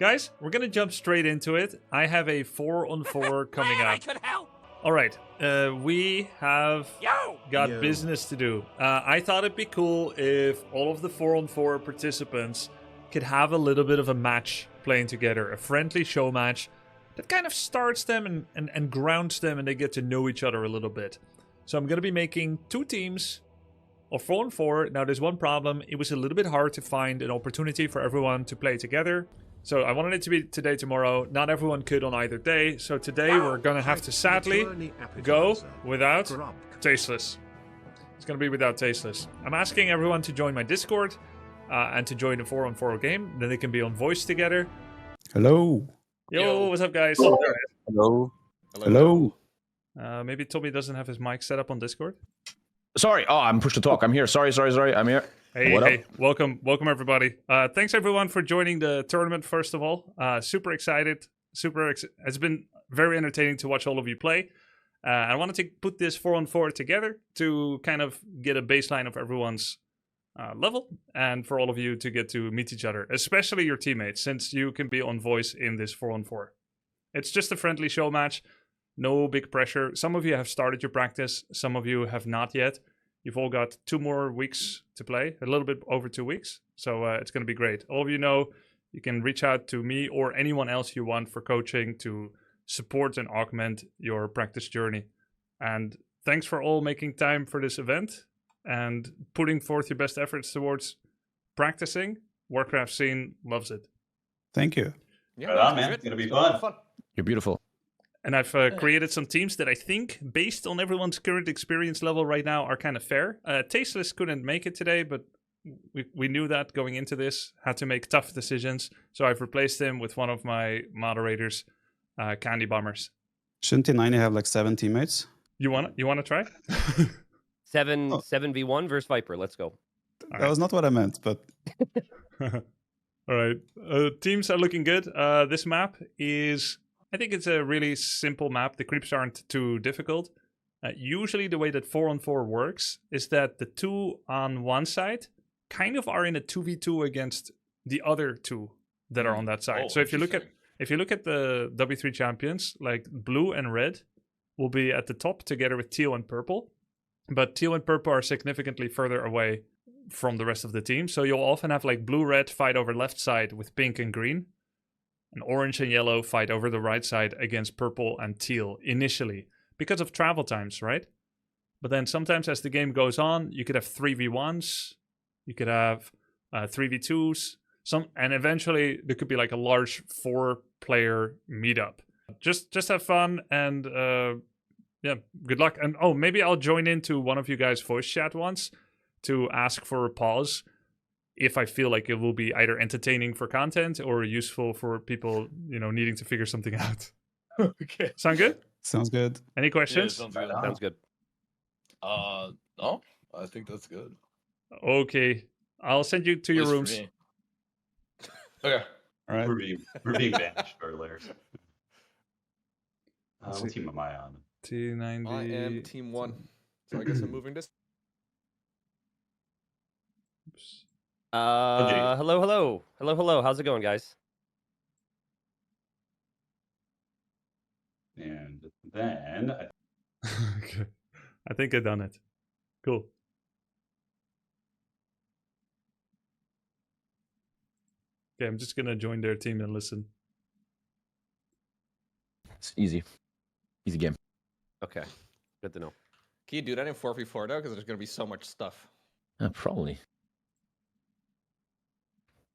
Guys, we're going to jump straight into it. I have a 4-on-4 coming up. I could help. All right, we have got business to do. I thought it'd be cool if all of the 4-on-4 participants could have a little bit of a match playing together, a friendly show match that kind of starts them and grounds them and they get to know each other a little bit. So I'm going to be making 2 teams of 4-on-4. Now there's one problem. It was a little bit hard to find an opportunity for everyone to play together. So I wanted it to be today, tomorrow. Not everyone could on either day. So today we're going to have to sadly go without Tasteless. It's going to be without Tasteless. I'm asking everyone to join my Discord and to join the 4-on-4 game. Then they can be on voice together. Hello. Yo, what's up, guys? Hello. Hello. Maybe Tommy doesn't have his mic set up on Discord. Sorry. Oh, I'm push to talk. I'm here. Sorry. I'm here. Hey, welcome everybody. Thanks everyone for joining the tournament. First of all, super excited. It's been very entertaining to watch all of you play. I wanted to put this 4-on-4 together to kind of get a baseline of everyone's level, and for all of you to get to meet each other, especially your teammates, since you can be on voice in this 4-on-4. It's just a friendly show match. No big pressure. Some of you have started your practice. Some of you have not yet. You've all got 2 more weeks to play, a little bit over 2 weeks. So it's going to be great. All of you know you can reach out to me or anyone else you want for coaching to support and augment your practice journey. And thanks for all making time for this event and putting forth your best efforts towards practicing. Warcraft scene loves it. Thank you. Yeah, right on, man. It's going to be fun. You're beautiful. And I've created some teams that I think, based on everyone's current experience level right now, are kind of fair. Tasteless couldn't make it today, but we knew that going into this. Had to make tough decisions. So I've replaced him with one of my moderators, Candy Bombers. Shouldn't T90 have like 7 teammates? You want to try? 7v1 versus Viper. Let's go. That was not what I meant, but... All right. Teams are looking good. This map is... I think it's a really simple map. The creeps aren't too difficult. Usually the way that 4-on-4 works is that the 2 on one side kind of are in a 2v2 against the other 2 that are on that side. So if you look at the W3 champions, like blue and red will be at the top together with teal and purple. But teal and purple are significantly further away from the rest of the team. So you'll often have like blue-red fight over left side with pink and green. And orange and yellow fight over the right side against purple and teal initially because of travel times, right? But then sometimes as the game goes on, you could have 3v1s, you could have 3v2s, and eventually there could be like a large 4-player meetup. Just have fun and yeah, good luck. And oh, maybe I'll join into one of you guys' voice chat once to ask for a pause. If I feel like it will be either entertaining for content or useful for people, needing to figure something out. Okay. Sound good? Sounds good. Any questions? Yeah, sounds good. No, I think that's good. Okay. I'll send you to your rooms. Okay. All right. We're being banished earlier. What team am I on? T90. I am team 1. So I guess I'm moving this. Oops. Hello. How's it going, guys? And then... Okay. I think I've done it. Cool. Okay, I'm just going to join their team and listen. It's easy. Easy game. Okay. Good to know. Can you do that in 4v4 though? Because there's going to be so much stuff. Probably.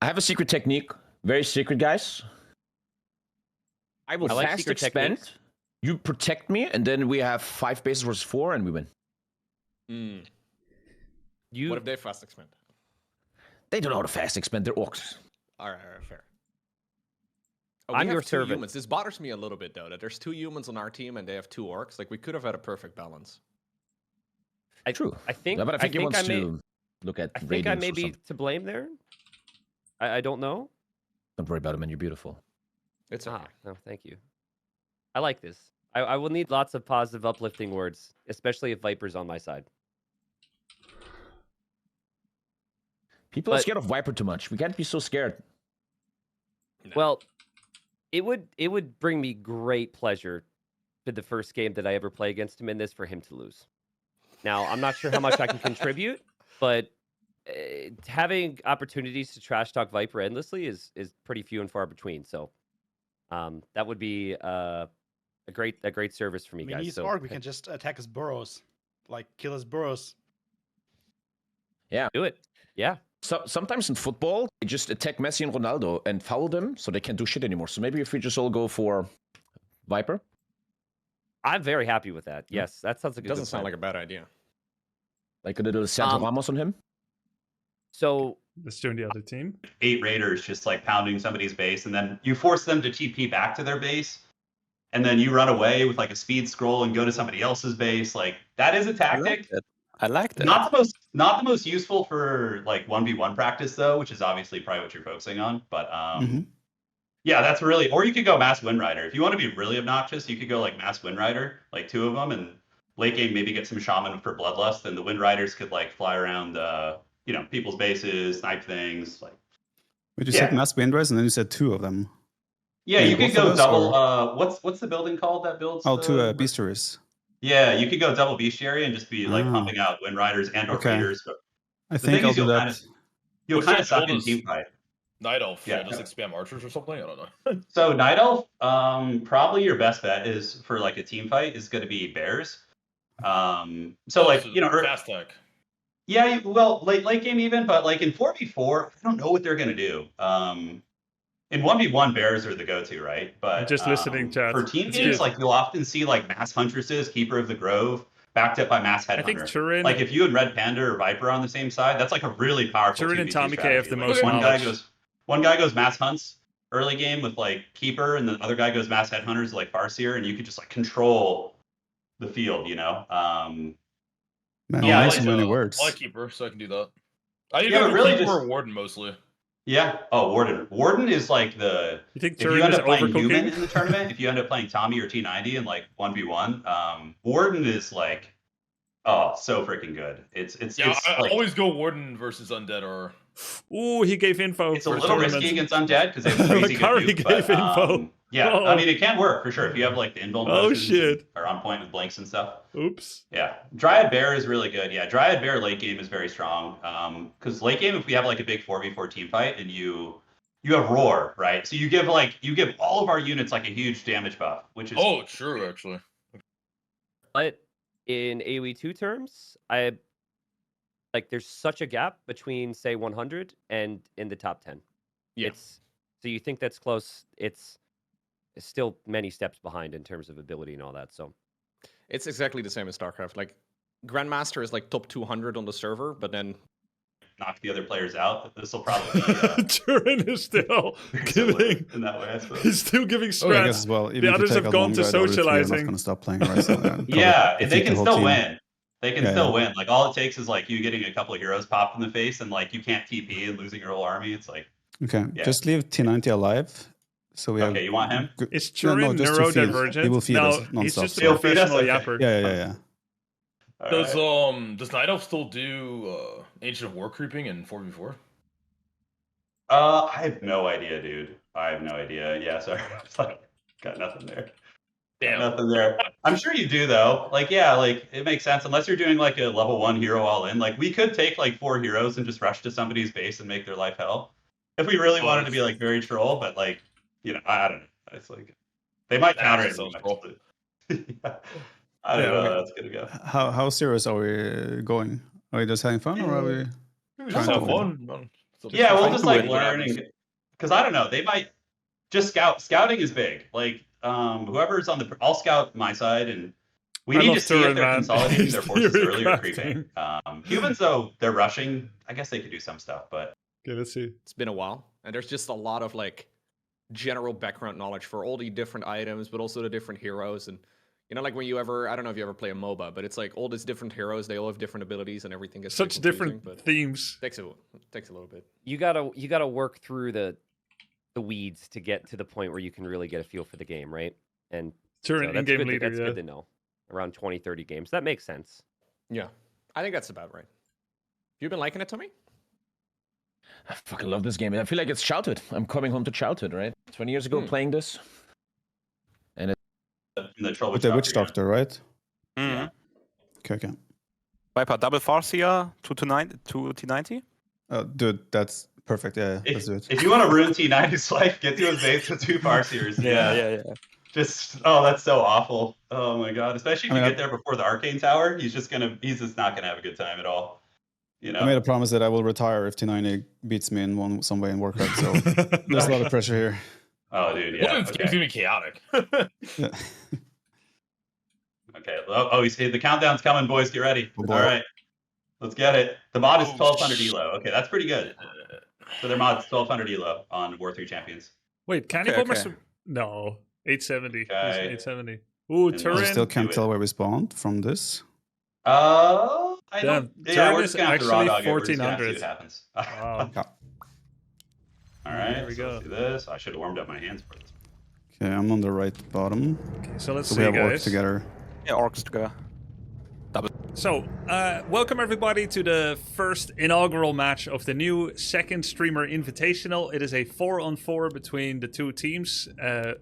I have a secret technique. Very secret, guys. I will like fast secret expand. techniques. You protect me, and then we have 5 bases versus 4, and we win. What if they fast expand? They don't know how to fast expand. They're orcs. All right, fair. I'm your 2 servant. humans. This bothers me a little bit though, that there's 2 humans on our team and they have 2 orcs. Like we could have had a perfect balance. True. I think. Yeah, but I think he wants I may, to look at. I think I radiance may or be something. to blame there. I don't know. Don't worry about it, man. You're beautiful. It's okay. No, thank you. I like this. I will need lots of positive, uplifting words, especially if Viper's on my side. People are But- scared of Viper too much. We can't be so scared. Well, It would bring me great pleasure for the first game that I ever play against him in this for him to lose. Now, I'm not sure how much I can contribute, but having opportunities to trash talk Viper endlessly is pretty few and far between. So that would be a great service for me, I mean, guys. he's So Orc. We can just attack his burrows, like kill his burrows. do it. Yeah. So sometimes in football, they just attack Messi and Ronaldo and foul them, so they can't do shit anymore. So maybe if we just all go for Viper, I'm very happy with that. Yes, that sounds like It a doesn't good sound plan. like a bad idea. like a little Sergio Ramos on him. So Let's join the other team. 8 raiders just like pounding somebody's base, and then you force them to TP back to their base, and then you run away with like a speed scroll and go to somebody else's base. Like that is a tactic. I like that. Not the most useful for like 1v1 practice though, which is obviously probably what you're focusing on. But yeah, that's really. Or you could go Mass Wind Rider if you want to be really obnoxious. You could go like Mass Wind Rider, like 2 of them, and late game maybe get some Shaman for Bloodlust, and the Wind Riders could like fly around, people's bases, snipe things. Like, But you said Mass Windrise, and then you said 2 of them. yeah, Maybe you could both go of us, double. What's the building called that builds? Oh, 2 Beasteries. Yeah, you could go double Bestiary and just be like pumping out Wind Riders and or Okay. Raiders. But I thing think I'll is, do you'll that. you'll What's kind that of suck in build is- team fight. Night Elf. Yeah. Yeah, just like spam archers or something. I don't know. So Night Elf, probably your best bet is for like a team fight is going to be Bears. Fast tech. Yeah, well, late game even, but like in 4v4, I don't know what they're going to do. In 1v1, Bears are the go-to, right? But I'm just listening, chat. for team It's games, good. like you'll often see like Mass Huntresses, Keeper of the Grove, backed up by Mass I think Headhunter. Turin, Like if you and Red Panda or Viper are on the same side, that's like a really powerful. Turin and 2v2 Tommy K strategy. have the Like, most knowledge. One guy goes Mass Hunts early game with like Keeper, and the other guy goes Mass Headhunters like Farseer, and you could just like control the field, Man, Yeah, only I so like many I words. like Keeper, so I can do that. I Yeah, either but do really Keeper just- or Warden mostly. Yeah. Oh, Warden. Warden is like the. You think If you Turin end is up playing Human overcooking? in the tournament, if you end up playing Tommy or T90 in like 1v1, Warden is like, oh, so freaking good. It's I like, always go Warden versus Undead or. Ooh, he gave info it's a for little tournament. risky against Undead because they have crazy Macari good nuke, gave info. Yeah, Oh. I mean it can work for sure if you have like the invuln Oh, motions shit. are on point with blinks and stuff. Oops. Yeah, Dryad Bear is really good. Yeah, Dryad Bear late game is very strong. Because late game, if we have like a big 4v4 team fight and you have Roar, right? So you give all of our units like a huge damage buff, which is Oh, true, actually. But in AoE2 terms, there's such a gap between say 100 and in the top 10. Yeah. So you think that's close? It's still many steps behind in terms of ability and all that. So It's exactly the same as StarCraft. Like Grandmaster is like top 200 on the server, but then knock the other players out. This will probably be Turin is still similar giving. in that way, I suppose. He's still giving Oh, I guess strats. as well. Even The if you others take have out gone one to guy, the other 3 are not socializing. going to stop playing, right? So, Yeah, and they defeat the can whole still team. win. They can Yeah, still yeah. win. Like all it takes is like you getting a couple of heroes popped in the face, and like you can't TP and losing your whole army. It's like, Okay, Yeah. just leave T90 alive. So we have. okay, you want him? Is No, Turin just to feed. neurodivergent? He will feed no, us he's non-stop. just a He'll feed us? professional Okay. yapper. Yeah. All Does right. does Night Elf still do Ancient of War creeping in 4v4? I have no idea, dude. I have no idea. Yeah, sorry. It's like, got nothing there. Damn. Nothing there. I'm sure you do though. Like, yeah, like it makes sense unless you're doing like a level 1 hero all in. Like we could take like 4 heroes and just rush to somebody's base and make their life hell. If we really wanted to be like very troll, but like, I don't know. It's like they might That counter it. actually sounds troll. Yeah. I don't know how that's gonna go. How serious are we going? Are we just having fun, or are we? We Trying just have to fun. man. So Yeah, we'll fun just to like win learn whatever. because I don't know. They might just scout. Scouting is big. Like whoever's on the, I'll scout my side, and we I need love to see Turin, if they're man. consolidating He's their forces theory early or crafting. creeping. Humans though, they're rushing. I guess they could do some stuff, but Okay, let's see. it's been a while, and there's just a lot of like general background knowledge for all the different items, but also the different heroes. And like when I don't know if you ever play a MOBA, but it's like all these different heroes, they all have different abilities, and everything gets Such confusing, different but themes. takes a little bit. you gotta work through the weeds to get to the point where you can really get a feel for the game, right? And Turin, so that's in-game good. leader, That's yeah. good to know. Around 20, 30 games. That makes sense. Yeah, I think that's about right. You been liking it, Tommy? I fucking love this game. I feel like it's childhood. I'm coming home to childhood, right? 20 years ago playing this. In the Troll With the Witch yeah. Doctor, right? Yeah. Okay. Viper double Farseer, 2 T90? Dude, that's perfect. Yeah, let's do it. If you want to ruin T90's life, get to his base with 2 Farseers. Yeah. Just that's so awful. Oh my god. Especially if you get there before the Arcane Tower, he's just not gonna have a good time at all. You know? I made a promise that I will retire if T90 beats me in some way in Warcraft, so there's a lot of pressure here. Oh dude, yeah. It's gonna be chaotic. Yeah. Okay. Oh, you see the countdown's coming, boys. Get ready. Oh, boy. All right. Let's get it. The mod is 1200 elo. Okay, that's pretty good. So their mod's 1200 elo on War 3 Champions. Wait, Candy Okay, Bombers? okay. No, 870. Okay. 870. Ooh, And Turin. I still can't do it. tell where we spawned from this. I Damn, don't. Yeah, Turin we're is just gonna have to actually raw dog it. We're just gonna have to see 1400. what happens. Wow. Yeah. All right. There we so go. Let's do this. I should have warmed up my hands for this. Okay, I'm on the right bottom. Okay, so let's So see, we have orcs guys. together. Yeah, orcs together. So, welcome everybody to the first inaugural match of the new second Streamer Invitational. It is a 4-on-4 between the two teams.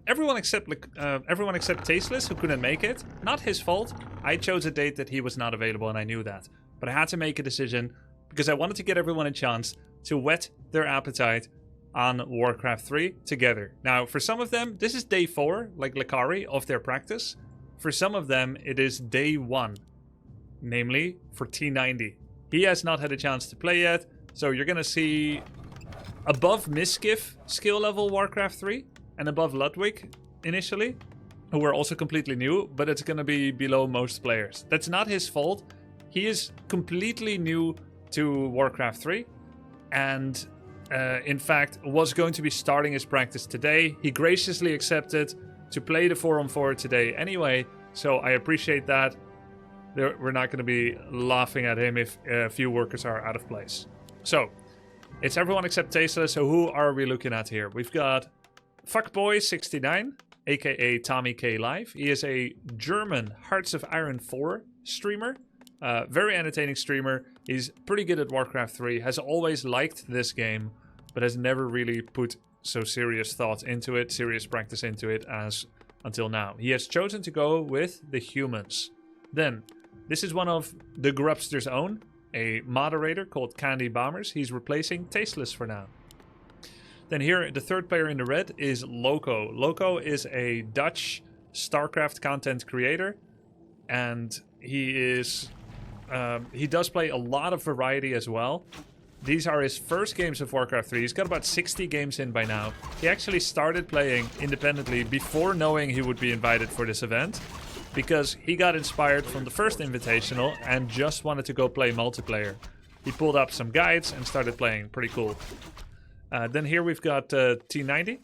Everyone except Tasteless, who couldn't make it. Not his fault. I chose a date that he was not available, and I knew that. But I had to make a decision because I wanted to get everyone a chance to whet their appetite on Warcraft 3 together. Now, for some of them, this is day 4, like Lakari, of their practice. For some of them, it is day 1. Namely, for T90. He has not had a chance to play yet, so you're gonna see above Miskiff skill level Warcraft 3 and above Ludwig initially, who are also completely new, but it's gonna be below most players. That's not his fault. He is completely new to Warcraft 3 and in fact was going to be starting his practice today. He graciously accepted to play the 4-on-4 today anyway, so I appreciate that. We're not going to be laughing at him if a few workers are out of place. So, it's everyone except Tasteless. So who are we looking at here? We've got Fuckboy69, aka Tommy K Live. He is a German Hearts of Iron 4 streamer. Very entertaining streamer. He's pretty good at Warcraft 3. Has always liked this game, but has never really put so serious thought into it, serious practice into it as until now. He has chosen to go with the humans. Then, this is one of the Grubster's own, a moderator called Candy Bombers. He's replacing Tasteless for now. Then here, the third player in the red is Loco. Loco is a Dutch StarCraft content creator, and he does play a lot of variety as well. These are his first games of Warcraft 3. He's got about 60 games in by now. He actually started playing independently before knowing he would be invited for this event, because he got inspired from the first Invitational and just wanted to go play multiplayer. He pulled up some guides and started playing. Pretty cool. Then here we've got T90,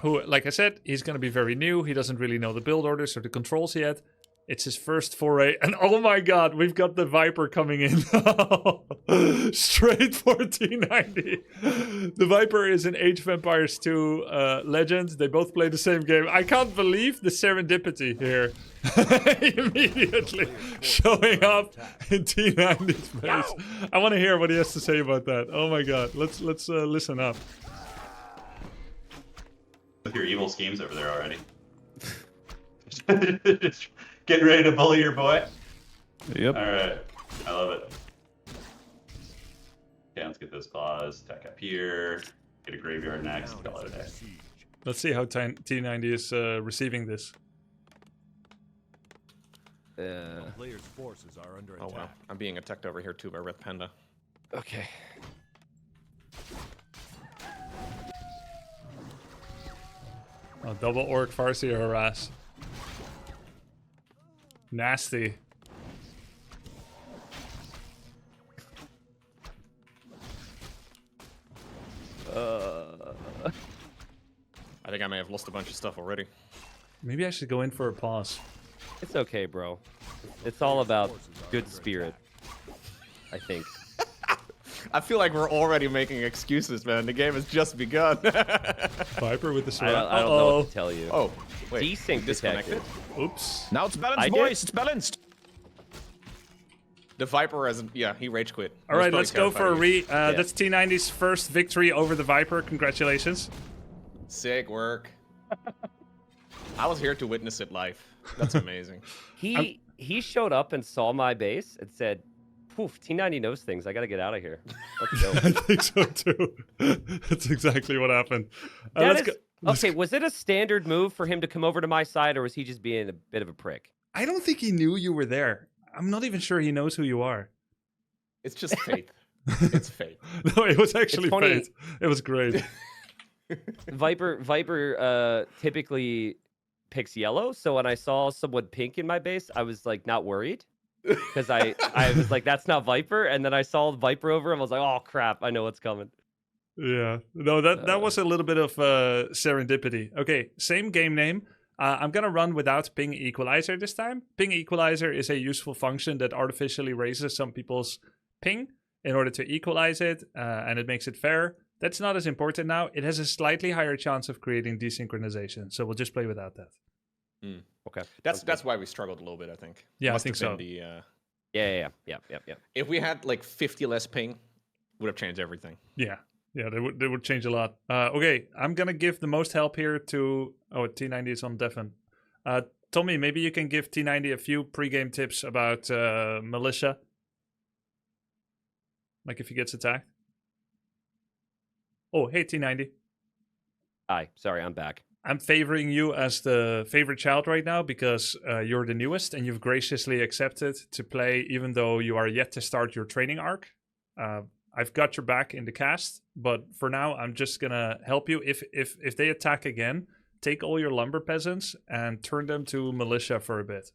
who, like I said, he's going to be very new. He doesn't really know the build orders or the controls yet. It's his first foray. And oh my god, we've got the Viper coming in. Straight for T90. The Viper is an Age of Empires 2 legend. They both play the same game. I can't believe the serendipity here. Immediately showing up in T90's face. I want to hear what he has to say about that. Oh my god, let's listen up. With your evil schemes over there already. Just getting ready to bully your boy. Yep. All right, I love it. Okay, let's get those claws. Attack up here. Get a graveyard next. Call it a day. Let's see how T90 is receiving this. Player's forces are under attack. Oh wow, I'm being attacked over here too by Red Panda. Okay. Oh, double Orc Farseer harass. Nasty. I think I may have lost a bunch of stuff already. Maybe I should go in for a pause. It's okay, bro. It's all about good spirit, I think. I feel like we're already making excuses, man. The game has just begun. Viper with the I sword. don't know what to tell you. Oh, wait. Desync Disconnected? detected. Oops. Now it's balanced, I did. boys. It's balanced. The Viper hasn't. Yeah, he rage quit. All right, let's go for a re. Yeah. That's T90's first victory over the Viper. Congratulations. Sick work. I was here to witness it live. That's amazing. He showed up and saw my base and said, "Poof, T90 knows things. I got to get out of here." Let's go. I think so too. That's exactly what happened. Okay, was it a standard move for him to come over to my side, or was he just being a bit of a prick? I don't think he knew you were there. I'm not even sure he knows who you are. It's just fate. It's fate. No, it was actually fate. It was great. Viper typically picks yellow, so when I saw someone pink in my base, I was like not worried because I was like, that's not Viper, and then I saw Viper over him. I was like, oh crap, I know what's coming. Yeah, no, that was a little bit of serendipity. Okay, same game name. I'm gonna run without ping equalizer this time. Ping equalizer is a useful function that artificially raises some people's ping in order to equalize it, and it makes it fair. That's not as important now. It has a slightly higher chance of creating desynchronization, so we'll just play without that. Okay, that's why we struggled a little bit, I think. Yeah, Must I think have so. been Yeah. If we had like 50 less ping, would have changed everything. Yeah, they would change a lot. Okay, I'm gonna give the most help here to T90 is on Devon. Tommy, maybe you can give T90 a few pre-game tips about militia, like if he gets attacked. Oh, hey T90. Hi, sorry, I'm back. I'm favoring you as the favorite child right now because you're the newest and you've graciously accepted to play even though you are yet to start your training arc. I've got your back in the cast, but for now I'm just gonna help you. If they attack again, take all your lumber peasants and turn them to militia for a bit.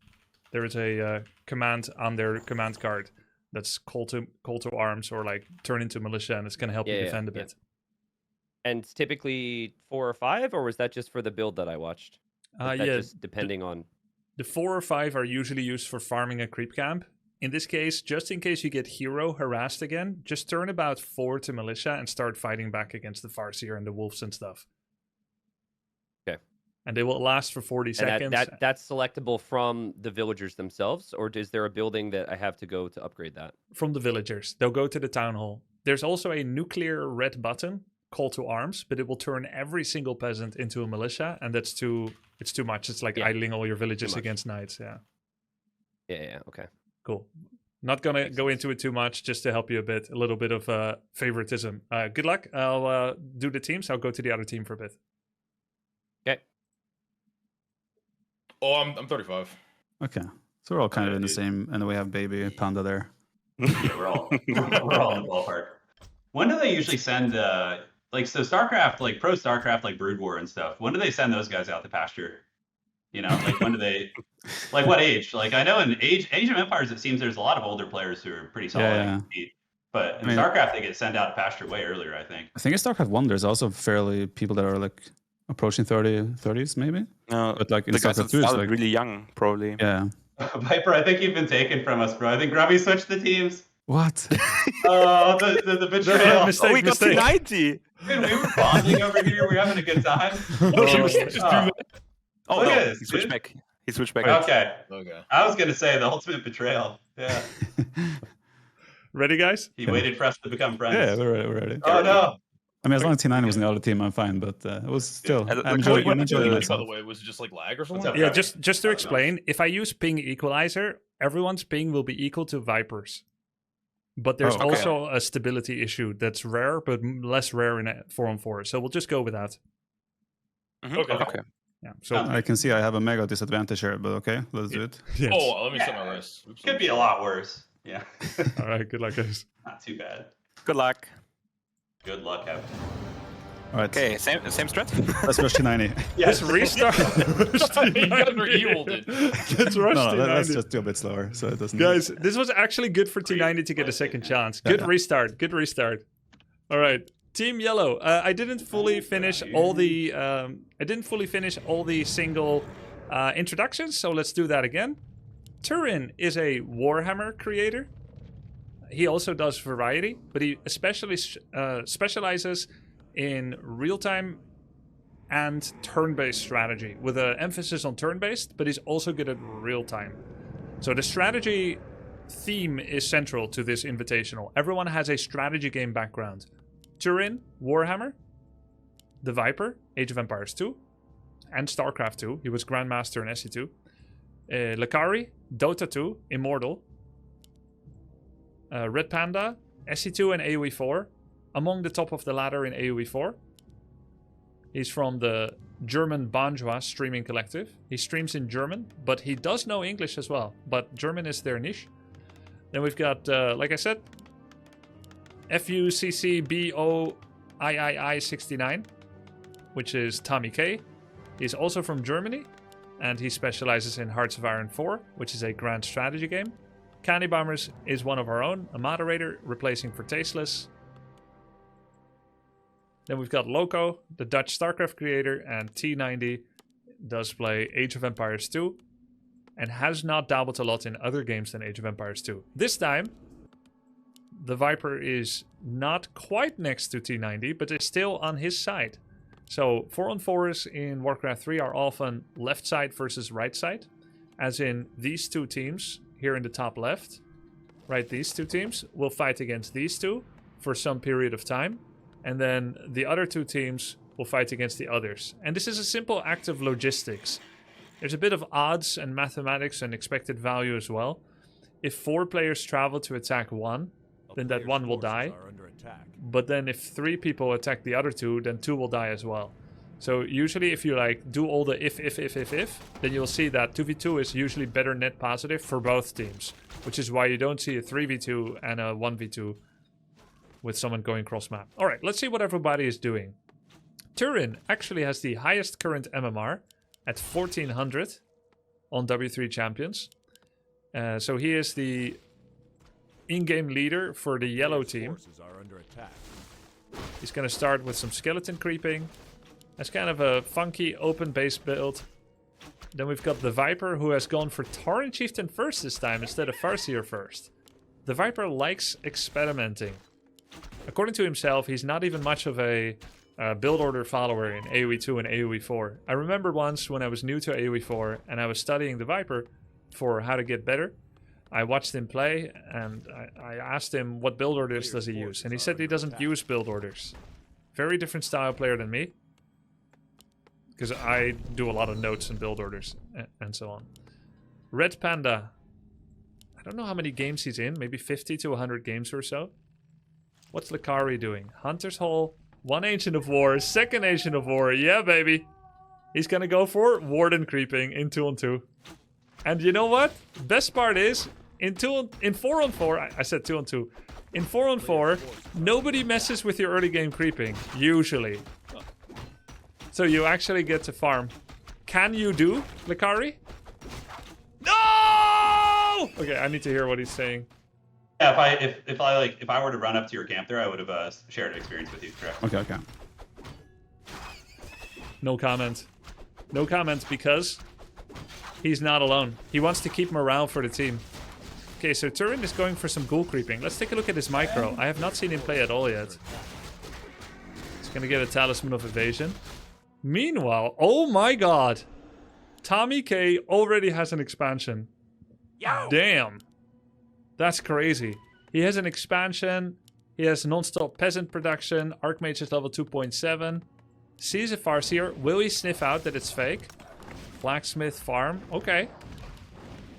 There is a command on their command card that's call to arms or like turn into militia, and it's gonna help you defend a bit. And it's typically 4 or 5, or was that just for the build that I watched? Just depending on. The 4 or 5 are usually used for farming a creep camp. In this case, just in case you get hero harassed again, just turn about 4 to militia and start fighting back against the Farseer and the wolves and stuff. Okay. And they will last for 40 seconds. That's selectable from the villagers themselves, or is there a building that I have to go to upgrade that? From the villagers. They'll go to the town hall. There's also a nuclear red button, call to arms, but it will turn every single peasant into a militia, and it's too much. It's like idling all your villages against knights. Yeah, okay. Cool. Not gonna go into it too much, just to help you a little bit of favoritism. Good luck. I'll do the teams. I'll go to the other team for a bit. Okay. Oh, I'm 35. Okay, so we're all kind of in the same, and we have baby Panda there. Yeah, we're all in the ballpark. When do they usually send StarCraft, like pro StarCraft, like Brood War and stuff? When do they send those guys out to pasture? You know, like when do they? Like what age? Like I know in Age of Empires, it seems there's a lot of older players who are pretty solid. Yeah. But in StarCraft, they get sent out to pasture way earlier, I think. I think in StarCraft 1, there's also fairly people that are like approaching 30s maybe. No, but like in the guys StarCraft that 2, it's started like really young, probably. Yeah. Viper, I think you've been taken from us, bro. I think Grubby switched the teams. What? Oh, the betrayal. Mistake, we got to 90. Dude, we were bonding over here. We're having a good time. Oh, Look no, at this, he switched dude. back. He switched back. Okay. Okay. I was gonna say the ultimate betrayal. Yeah. Ready, guys? He waited for us to become friends. Yeah, we're ready. Oh no. I mean, as long as T9 was in the other team, I'm fine. But it was still. Yeah, I'm By enjoying the myself. way, was it just like lag or What's something? up, Yeah, Grubby? just to explain, if I use ping equalizer, everyone's ping will be equal to Viper's. But there's Oh, okay. also a stability issue that's rare, but less rare in 4-on-4. So we'll just go with that. Okay. Yeah. So I can see I have a mega disadvantage here, but okay, let's do it. yes. Oh, let me set my wrist. Oops. Could be a lot worse. Yeah. All right. Good luck, guys. Not too bad. Good luck. Good luck, Evan. All right. Okay, same strat. Let's rush T90. Let's restart. You guys were evil, dude. Let's rush No, T90. let's just do a bit slower, so it doesn't. Guys, this was actually good for T90 to get a second chance. Good restart. Good restart. All right, Team Yellow. I didn't fully finish all the. Single introductions, so let's do that again. Turin is a Warhammer creator. He also does variety, but he especially specializes in real-time and turn-based strategy, with an emphasis on turn-based, but he's also good at real-time. So the strategy theme is central to this invitational. Everyone has a strategy game background. Turin, Warhammer, the Viper, Age of Empires 2 and StarCraft 2. He was Grandmaster in SE2. Lakari, Dota 2, Immortal. Red Panda, SE2 and AoE 4. Among the top of the ladder in AoE 4. He's from the German Banjoa streaming collective. He streams in German, but he does know English as well. But German is their niche. Then we've got, like I said, FUCCBOIII69, which is Tommy K. He's also from Germany, and he specializes in Hearts of Iron 4, which is a grand strategy game. Candy Bombers is one of our own, a moderator, replacing for Tasteless. Then we've got Loco, the Dutch StarCraft creator, and T90 does play Age of Empires 2 and has not dabbled a lot in other games than Age of Empires 2. This time, the Viper is not quite next to T90, but is still on his side. So 4-on-4s in Warcraft 3 are often left side versus right side, as in these two teams here in the top left, right? These two teams will fight against these two for some period of time. And then the other two teams will fight against the others. And this is a simple act of logistics. There's a bit of odds and mathematics and expected value as well. If 4 players travel to attack 1, then that 1 will die. But then if 3 people attack the other 2, then 2 will die as well. So usually if you like do all the if, then you'll see that 2v2 is usually better net positive for both teams. Which is why you don't see a 3v2 and a 1v2 with someone going cross-map. Alright, let's see what everybody is doing. Turin actually has the highest current MMR at 1400 on W3 Champions. So he is the in-game leader for the yellow team. He's going to start with some skeleton creeping. That's kind of a funky open base build. Then we've got the Viper, who has gone for Tauren Chieftain first this time instead of Farseer first. The Viper likes experimenting. According to himself, he's not even much of a build order follower in AoE 2 and AoE 4. I remember once when I was new to AoE 4 and I was studying the Viper for how to get better. I watched him play and I asked him what build orders does he use. And he said he doesn't use build orders. Very different style player than me. Because I do a lot of notes and build orders and so on. Red Panda. I don't know how many games he's in. Maybe 50 to 100 games or so. What's Lakari doing? Hunter's Hole, 1 Ancient of War, 2nd Ancient of War. Yeah, baby. He's gonna go for Warden creeping in 2-on-2. And you know what? Best part is, in 4-on-4, I said 2-on-2. In 4-on-4, nobody messes with your early game creeping, usually. So you actually get to farm. Can you do, Lakari? No! Okay, I need to hear what he's saying. Yeah, if I were to run up to your camp there, I would have shared an experience with you. Correct. Okay. No comment. No comment because he's not alone. He wants to keep morale for the team. Okay, so Turin is going for some ghoul creeping. Let's take a look at his micro. I have not seen him play at all yet. He's gonna get a Talisman of Evasion. Meanwhile, oh my god, Tommy K already has an expansion. Yo! Damn. That's crazy. He has an expansion. He has non-stop peasant production. Archmage is level 2.7. Sees a Farseer. Will he sniff out that it's fake? Blacksmith farm. Okay.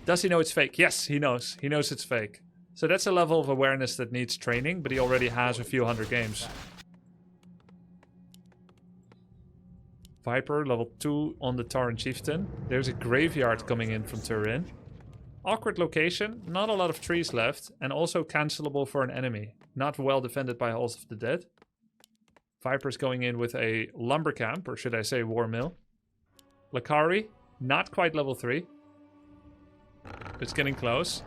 Does he know it's fake? Yes, he knows. He knows it's fake. So that's a level of awareness that needs training, but he already has a few hundred games. Viper, level 2 on the Tauren Chieftain. There's a graveyard coming in from Turin. Awkward location, not a lot of trees left, and also cancelable for an enemy. Not well defended by Halls of the Dead. Viper's going in with a lumber camp, or should I say war mill. Lakari, not quite level 3. It's getting close.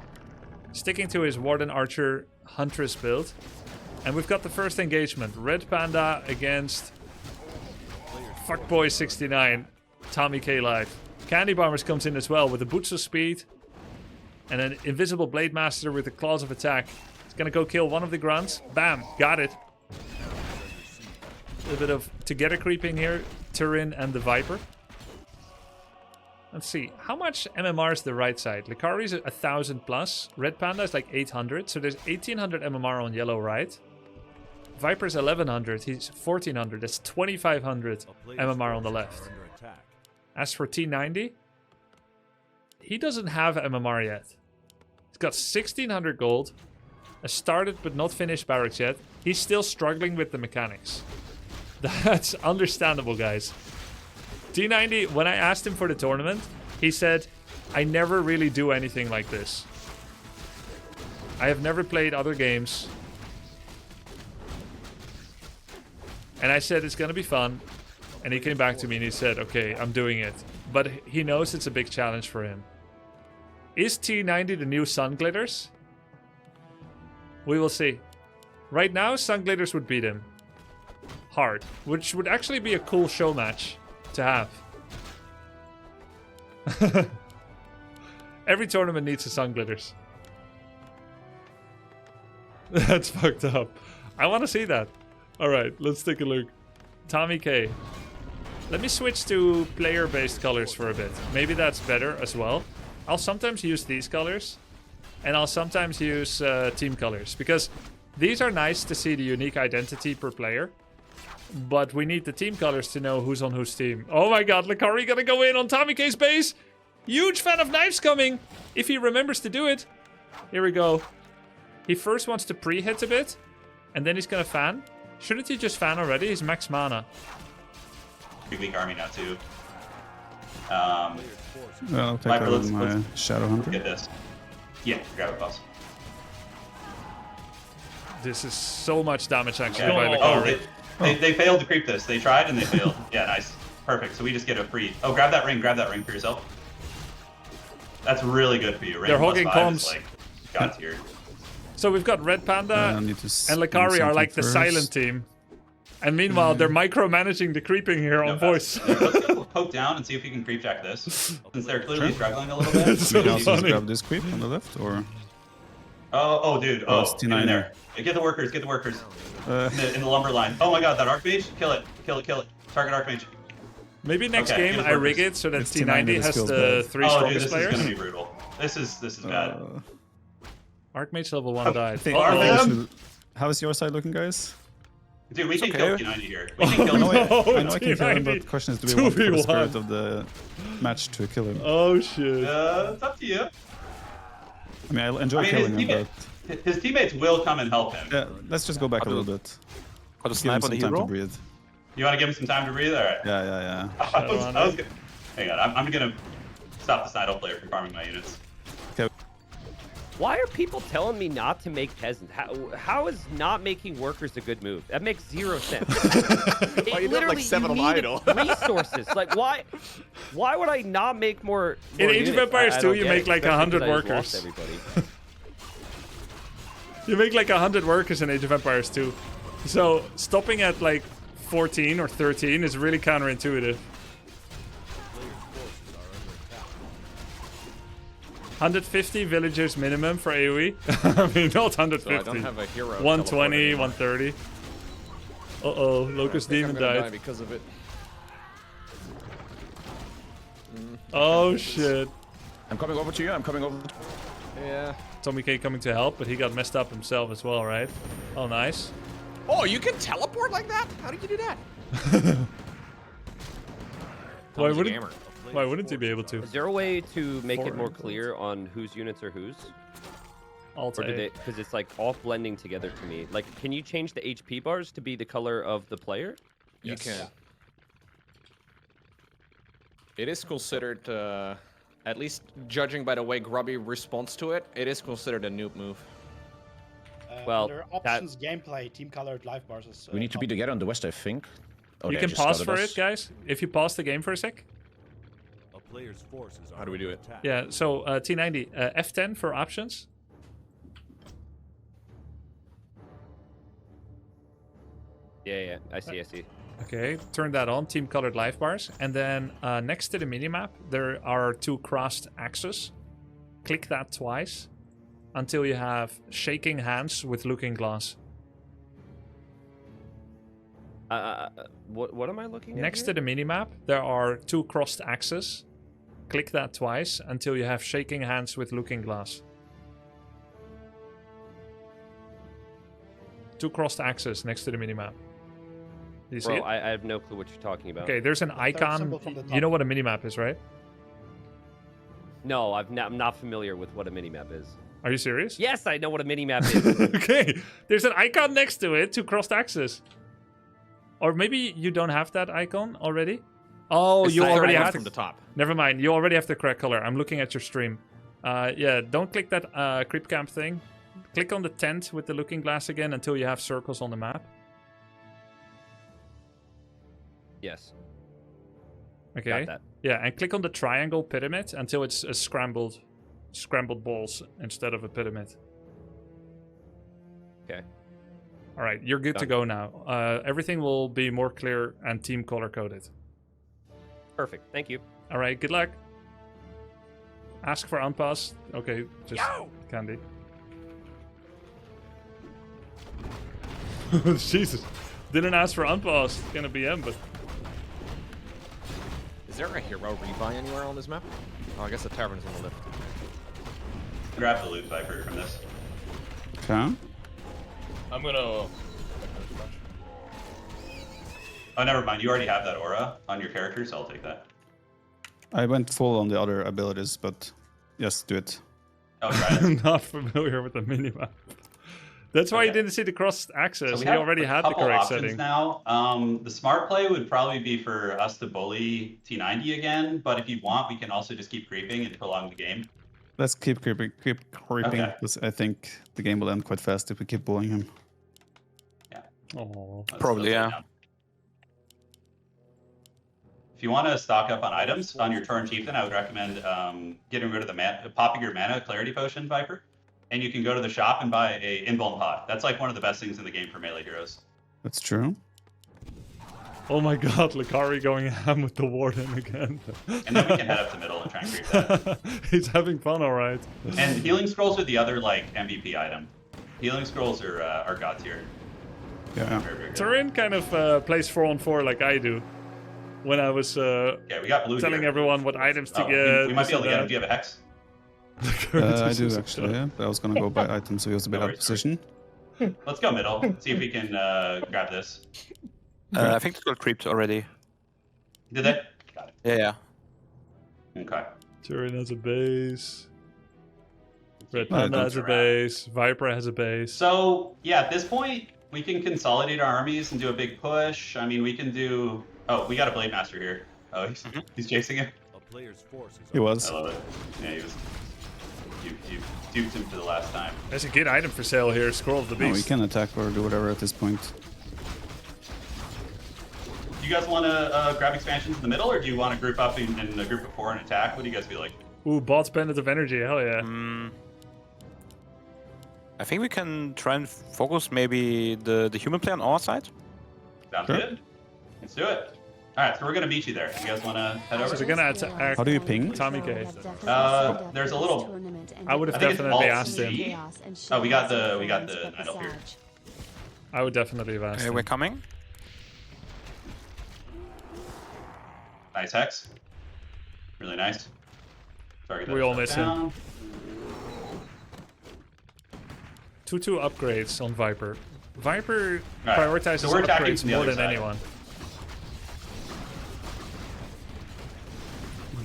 Sticking to his Warden Archer Huntress build. And we've got the first engagement. Red Panda against Fuckboy69. Tommy K Live. Candy Bombers comes in as well with the Boots of Speed. And an Invisible Blade Master with the Claws of Attack. It's gonna go kill one of the grunts. Bam! Got it. A little bit of together creeping here. Turin and the Viper. Let's see. How much MMR is the right side? Lakari's 1,000 plus. Red Panda is like 800. So there's 1,800 MMR on yellow right. Viper's 1100, he's 1400. That's 2500 MMR on the left. As for T90, he doesn't have MMR yet. He's got 1600 gold, a started but not finished barracks yet. He's still struggling with the mechanics. That's understandable, guys. T90, when I asked him for the tournament, he said, I never really do anything like this. I have never played other games. And I said, it's going to be fun. And he came back to me and he said, okay, I'm doing it. But he knows it's a big challenge for him. Is T90 the new Sun Glitters? We will see. Right now, Sun Glitters would beat him. Hard. Which would actually be a cool show match to have. Every tournament needs a Sun Glitters. That's fucked up. I want to see that. Alright, let's take a look. Tommy K. Let me switch to player-based colors for a bit. Maybe that's better as well. I'll sometimes use these colors. And I'll sometimes use team colors. Because these are nice to see the unique identity per player. But we need the team colors to know who's on whose team. Oh my god, Lakari gonna go in on Tommy K's base. Huge fan of knives coming. If he remembers to do it. Here we go. He first wants to pre-hit a bit. And then he's gonna fan. Shouldn't he just fan already? He's max mana. Pretty weak army now too. I'll take Viper, out my Shadow Hunter. Get this. Yeah, grab it, boss. This is so much damage actually Yeah. by Lakari. They failed to creep this. They tried and they failed. Yeah, nice. Perfect. So we just get a free... Oh, grab that ring for yourself. That's really good for you. Ring They're hogging +5 is, comms. like, God tier. So we've got Red Panda and Lakari are like the silent team. And meanwhile, they're micromanaging the creeping here on voice. Let's go poke down and see if we can creep check this. Since they're clearly struggling a little bit. It's so We can also just funny. grab this creep on the left, or... Oh, dude. Oh, Oh, it's get T9 in there. Get the workers. In the lumber line. Oh my god, that Archmage. Kill it. Target Archmage. Maybe next Okay, game get I workers. rig it so that It's T90 T90 has skills the bad. 3 Oh, dude, strongest this players. is gonna be brutal. This is bad. Archmage level 1 died. I think Oh, how is your side looking, guys? Dude, we can okay. kill T90 here. We can kill I know I No, can kill him, T90. but the question is, do we want for the 2v1. spirit of the match to kill him? Oh shit. It's up to you. I mean, I enjoy killing him, but... His teammates will come and help him. Yeah, let's just go back a little bit. I'll just Give him snipe on the some time to hero. breathe. You want to give him some time to breathe? Alright. Yeah. I was gonna... Hang on, I'm gonna stop the Snidle player from farming my units. Why are people telling me not to make peasants? How is not making workers a good move? That makes zero sense. Why you don't like 7 on need idle? resources. Like why would I not make more? In more Age of units? Empires I 2, don't you get make it, like especially 100 because I just workers. lost everybody. You make like 100 workers in Age of Empires 2. So stopping at like 14 or 13 is really counterintuitive. 150 villagers minimum for AoE. I mean, not So I 150. don't have a hero. 120, teleport 130. Uh-oh, Locust anymore. I Demon think I'm gonna die died. because of it. Oh shit. I'm coming over to you. Yeah. Tommy K coming to help, but he got messed up himself as well, right? Oh, nice. Oh, you can teleport like that? How did you do that? Why Tommy's a wouldn't, gamer. why wouldn't he be able to? Is there a way to make it more 400. clear on whose units are whose? Alt Or do A. they? Because it's like all blending together to me. Like, can you change the HP bars to be the color of the player? You can. It is considered, at least judging by the way Grubby responds to it, it is considered a noob move. Well, Under options, gameplay, team colored life bars is. We need to be together on the west, I think. Oh, You they can just pause scouted for us. it, guys. If you pause the game for a sec. A player's forces are How do we do it? attack. Yeah, so T90, F10 for options. Yeah, I see. Okay, turn that on, team colored life bars. And then next to the minimap, there are 2 crossed axes. Click that twice until you have shaking hands with looking glass. What am I looking at? Next here? to the minimap, there are 2 crossed axes. Click that twice until you have shaking hands with looking glass. two crossed axes next to the minimap. Do you see Bro, it? I have no clue what you're talking about. Okay, there's an icon. symbol from the You top. know what a minimap is, right? No, I'm not familiar with what a minimap is. Are you serious? Yes, I know what a minimap is. Okay, there's an icon next to it, two crossed axes. Or maybe you don't have that icon already? Oh, It's you the already icon have from the top. Never mind, you already have the correct color. I'm looking at your stream. Yeah, don't click that creep camp thing. Click on the tent with the looking glass again until you have circles on the map. Yes. Okay. Got that. Yeah, and click on the triangle pyramid until it's a scrambled balls instead of a pyramid. Okay. All right, you're good to Done. go now. Everything will be more clear and team color coded. Perfect. Thank you. All right, good luck. Ask for unpass. Okay, just candy. Jesus, didn't ask for unpass. It's gonna be him, but Is there a hero rebuy anywhere on this map? Oh, I guess the tavern's on the left. Grab the loot Viper from this. Okay. I'm gonna. Oh, never mind. You already have that aura on your character, so I'll take that. I went full on the other abilities, but yes, do it. Oh, try it. I'm not familiar with the minimap. That's why you Okay. didn't see the crossed axis. So we He have already a had the couple correct options setting. now. The smart play would probably be for us to bully T90 again, but if you want, we can also just keep creeping and prolong the game. Let's keep creeping, Okay. because I think the game will end quite fast if we keep bullying him. Oh, Probably, lay yeah. down. If you want to stock up on items on your Torrent Chieftain, I would recommend getting rid of the popping your mana clarity potion, Viper. And you can go to the shop and buy a invuln pot. That's like one of the best things in the game for melee heroes. That's true. oh my God, Lakari going ham with the warden again. And then we can head up the middle and try and creep that. He's having fun, all right. And healing scrolls are the other like MVP item. Healing scrolls are god tier. Yeah. Very, very good. Turin kind of plays 4-on-4 like I do. When I was Okay, we got blue telling here. everyone what items to Oh, get. we might be able to get him. this Do you have a hex? and I that. do actually, yeah. But I was gonna go buy items, so he was a bit No out of worries, position. Let's go middle. See if we can grab this. I think it got creeped already. Did they? Got Yeah. it. Okay. Turin has a base. Red No, Panda don't has a around. base. Viper has a base. So yeah, at this point we can consolidate our armies and do a big push. I mean, we can do. Oh, we got a Blade Master here. Oh, he's chasing it. A player's forces He was. I love it. Yeah, he was. You duped him for the last time. There's a good item for sale here. Scroll of the No, we Beast. can attack or do whatever at this point. Do you guys want to grab expansions in the middle, or do you want to group up in a group of 4 and attack? What do you guys feel like? Ooh, Bot's Bandit of Energy. Hell yeah. I think we can try and focus maybe the human play on our side. Sounds Sure. good. Let's do it. All right, so we're gonna meet you there. You guys want to head So over? they're gonna attack How do you ping? Tommy K. There's a little. I would have I think it's definitely Alt asked C. him. Oh, we got the idol here. I would definitely have asked Okay, him. we're coming. Nice hex. Really nice. Target that We all stuff miss him. down. 2-2 upgrades on Viper. Viper Right, prioritizes so we're attacking upgrades from the more other than side. anyone.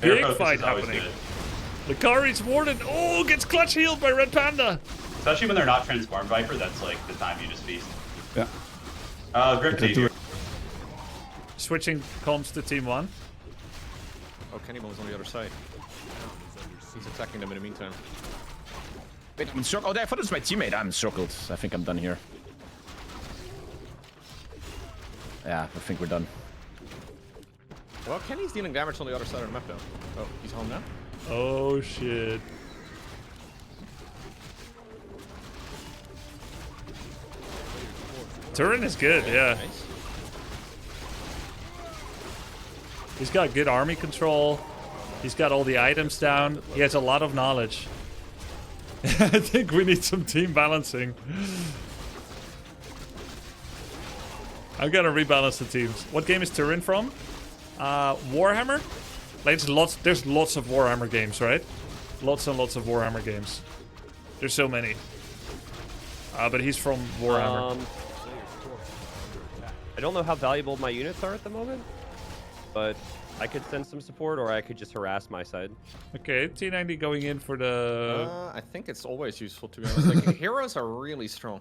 Their Big focus fight is always happening. good. Lakari's Warden. Oh, gets clutch healed by Red Panda. Especially when they're not transformed Viper, that's like the time you just feast. Yeah. Grip Okay, do T. it. Switching comms to Team 1. Oh, Kennymon's on the other side. He's attacking them in the meantime. Wait, I'm encircled. Oh, I thought it was my teammate. I'm encircled. I think I'm done here. Yeah, I think we're done. Well, Kenny's dealing damage on the other side of the map, though. Oh, he's home now? Oh, shit. Turin is good, yeah. Nice. He's got good army control. He's got all the items down. He has a lot of knowledge. I think we need some team balancing. I'm gonna rebalance the teams. What game is Turin from? Warhammer? Like there's lots of Warhammer games, right? Lots and lots of Warhammer games. There's so many. But he's from Warhammer. I don't know how valuable my units are at the moment, but I could send some support, or I could just harass my side. Okay, T90 going in for the... I think it's always useful, to be honest. Like, heroes are really strong.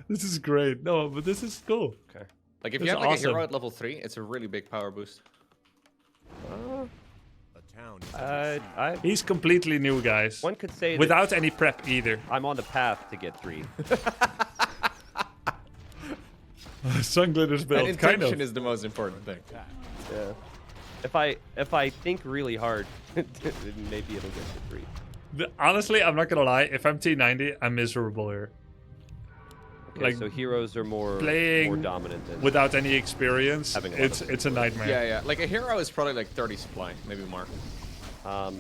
This is great. No, but this is cool. Okay. Like, if This you have like awesome. a hero at level 3, it's a really big power boost. He's completely new, guys. One could say without any prep either. I'm on the path to get 3. Sun Glitter's build, And kind intention of. is the most important thing. Yeah. If I think really hard, maybe it'll get to 3. Honestly, I'm not gonna lie. If I'm T90, I'm miserable here. Okay, Like, so heroes are more playing dominant than without any experience. having a lot of It's a nightmare. Yeah, yeah. Like, a hero is probably like 30 supply, maybe more. How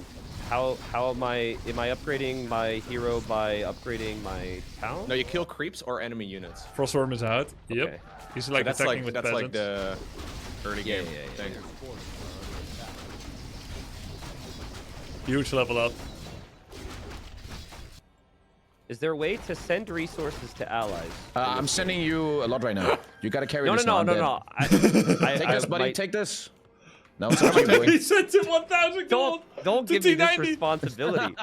am I upgrading my hero by upgrading my town? No, you kill creeps or enemy units. Frostworm is out. Yep. Okay. He's So like that's attacking like with that's peasants. like the early game thing. Huge level up. Is there a way to send resources to allies? I'm sending you a lot right now. You gotta carry No, this no, now. no, and no, then. no. Take this, buddy. might- Take this. Now it's up to you, boy. He sent him 1,000 gold. Don't to give me this T90. responsibility.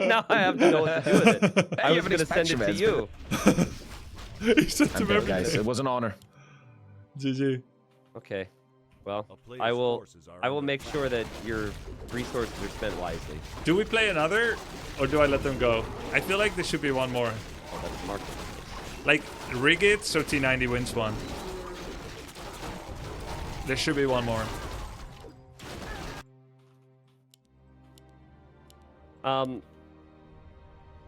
Now I have to know what to do with it. I you was have an going to send it to expansion, you. He sent I'm him dead, everything. guys. It was an honor. GG. Okay. Well, A player's I will forces are under make sure that your resources are spent wisely. Do we play another, or do I let them go? I feel like there should be one more. Oh, that's smart. Like, rig it so T90 wins one. There should be one more.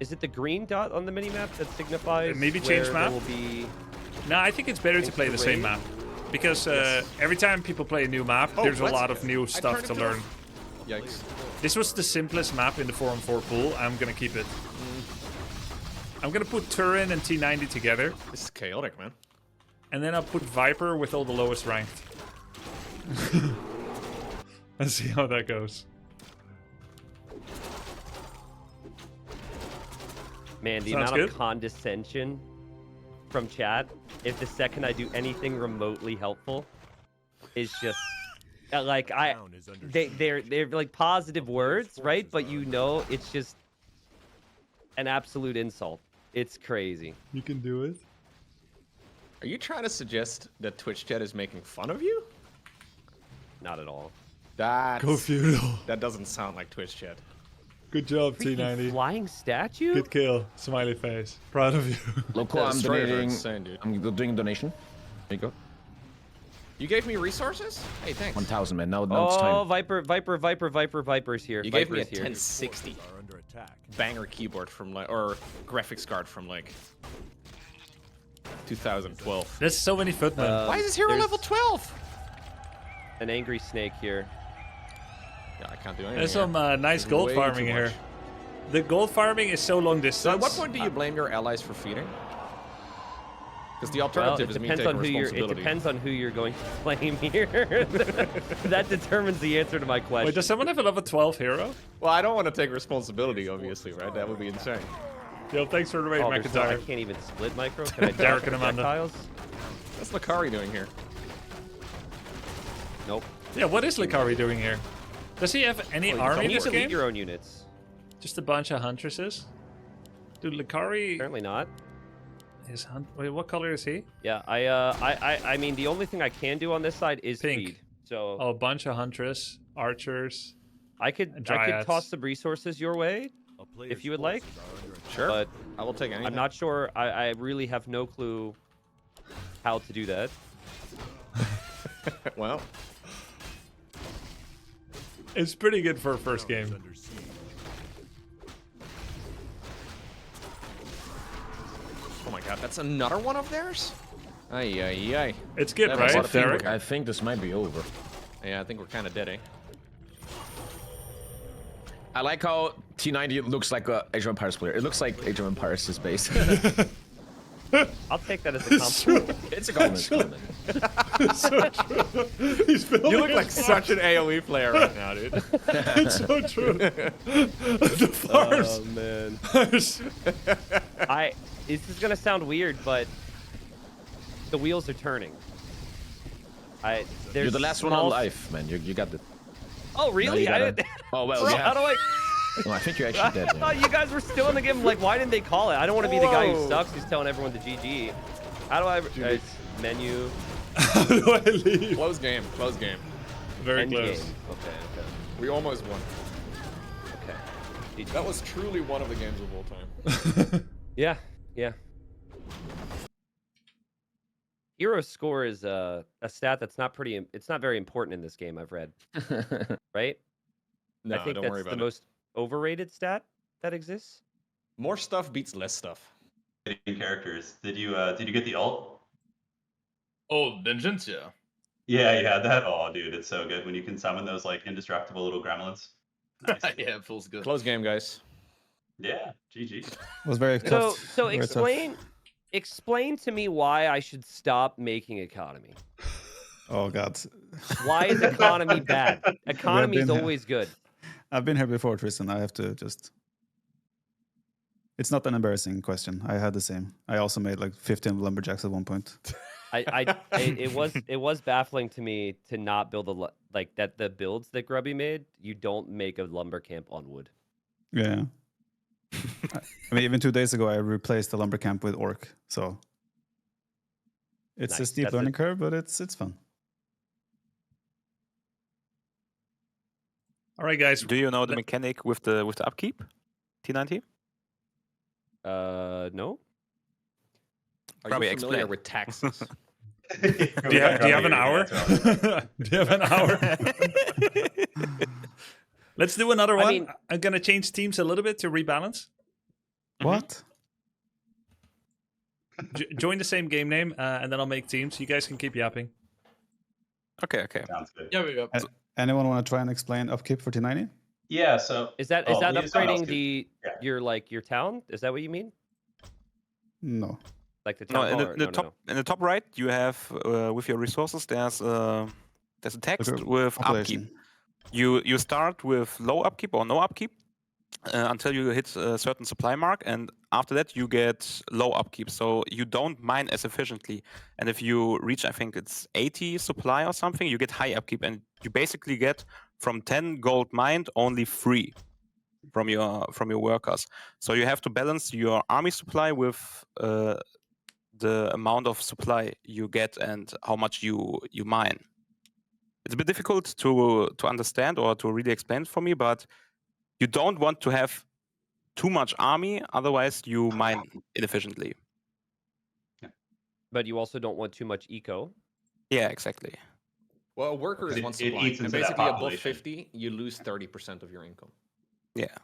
Is it the green dot on the minimap that signifies Maybe change where map? there will be... No, I think it's better to Things play to the same raid? map. Because every time people play a new map, Oh, there's what? a lot of new I stuff turned to it to learn. Yikes. This was the simplest map in the 4-on-4 pool. I'm gonna keep it. I'm gonna put Turin and T90 together, This is chaotic, man. and then I'll put Viper with all the lowest ranked. Let's see how that goes. Man, the Sounds amount good. of condescension from chat, if the second I do anything remotely helpful, is just like Town is under they're like positive words, right? But you know, it's just an absolute insult. It's crazy. You can do it. Are you trying to suggest that Twitch chat is making fun of you? Not at all. That's, Go feudal. that doesn't sound like Twitch chat. Good job, Freaking T90. flying statue? Good kill. Smiley face. Proud of you. Local, The I'm destroyers are donating. insane, dude. I'm doing a donation. There you go. You gave me resources? Hey, thanks. 1,000, man. Now it's Oh, time. Viper's here. You gave me a Viper's here. 1060 are under attack. banger keyboard from like, or graphics card from like 2012. There's so many footmen. Why is this hero there's- level 12? An angry snake here. Yeah, I can't do anything. There's here. some nice This is gold way farming too here. much. The gold farming is so long distance. So at what point do you blame your allies for feeding? Because the Well, alternative it is me depends taking on who you're. It responsibility. depends on who you're going to blame here. That determines the answer to my question. Wait, does someone have a level 12 hero? Well, I don't want to take responsibility, obviously, right? That would be insane. Yo, thanks for the raid, Oh, there's no, I McIntyre. can't even split micro. Can I Derek dodge and Amanda. projectiles? What's Lakari doing here? Nope. Yeah, what is Likari doing here? Does he have any Oh, army You in need this to lead game? your own units. Just a bunch of huntresses? Dude, Likari Apparently not. is Wait, what color is he? Yeah, I mean, the only thing I can do on this side is Pink. feed. So Oh, a bunch of huntress, archers. I could dryads. toss some resources your way, A player's you would like. forces are under attack. Sure. but I will take anything. I'm not sure. I really have no clue how to do that. Well, It's pretty good for a first Town is game. under siege. oh my god, that's another one of theirs? Ay, ay, ay. It's good, That was a lot right, of teamwork. Derek? I think this might be over. Yeah, I think we're kind of dead, eh? I like how T90 looks like a Age of Empires player. It looks like Age of Empires is base. I'll take that as a compliment. It's a compliment. so true. He's building You look his like farms. such an AoE player right now, dude. It's so true. The farms. Oh man. are This is gonna sound weird, but the wheels are turning. You're the last one small- alive, man. You got it. Oh really? you I gotta- didn't. Oh well, Bro, yeah. how do I? No, I think you're actually I dead. Yeah. thought you guys were still in the game. Like, why didn't they call it? I don't want to be the guy who Whoa. sucks who's telling everyone to GG. How do I? It's menu. How do I leave? Close game. Close game. Very End close. game. Okay. We almost won. Okay. That was truly one of the games of all time. Yeah. Hero score is a stat that's not pretty. It's not very important in this game. I've read. Right. No, I think don't that's worry the about it. most overrated stat that exists. More stuff beats less stuff. Characters. Did you get the ult? Oh, vengeance, yeah. Yeah, you had that. Oh, dude, it's so good when you can summon those like indestructible little gremlins. Nice. Yeah, it feels good. Close game, guys. Yeah, GG. It was very So tough. so very tough. explain to me why I should stop making economy. Oh god. Why is economy bad? Economy is been here. always good. I've been here before, Tristan. I have to just. It's not an embarrassing question. I had the same. I also made like 15 lumberjacks at one point. It was baffling to me to not build like that. The builds that Grubby made, you don't make a lumber camp on wood. Yeah. I mean, even 2 days ago, I replaced the lumber camp with orc. So it's a Nice. steep That's learning curve, but it's fun. All right, guys. Do you know the mechanic with the upkeep? T90? No. Are Probably you familiar explain. with taxes? Do you have an hour? Do you have an hour? Let's do another one. mean- I'm gonna change teams a little bit to rebalance. What? Join the same game name, and then I'll make teams. You guys can keep yapping. Okay. Sounds good. Yeah. Anyone want to try and explain upkeep for T90? Yeah, so Is that Oh, yeah, someone else upgrading could- yeah. your town? Is that what you mean? No. Like the No, town in hall? the top in the top right, you have with your resources. There's a text Like a with upkeep. population. You start with low upkeep or no upkeep until you hit a certain supply mark, and after that you get low upkeep. So you don't mine as efficiently. And if you reach, I think it's 80 supply or something, you get high upkeep, and you basically get from 10 gold mined only 3 from your workers. So you have to balance your army supply with the amount of supply you get and how much you mine. It's a bit difficult to understand or to really explain for me, but you don't want to have too much army, otherwise you mine inefficiently. But you also don't want too much eco. Yeah, exactly. Well, a worker is It- one it supply, eats and into that basically above population. 50, you lose 30% of your income. Yeah.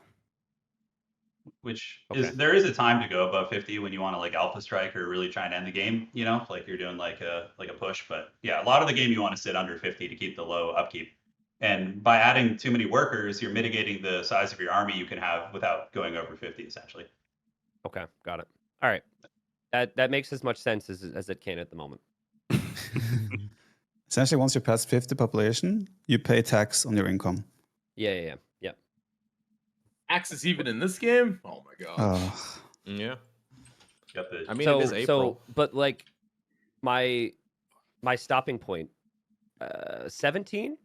which Okay. is there is a time to go above 50 when you want to like alpha strike or really try and end the game, you know, like you're doing like a push. But yeah, a lot of the game you want to sit under 50 to keep the low upkeep. And by adding too many workers, you're mitigating the size of your army you can have without going over 50 essentially. Okay, got it. All right. That makes as much sense as it can at the moment. Essentially, once you pass 50 population, you pay tax on your income. Yeah. Axe is even in this game? Oh my god. Oh, Yeah. Got the I mean, it is April. But like my stopping point, 17,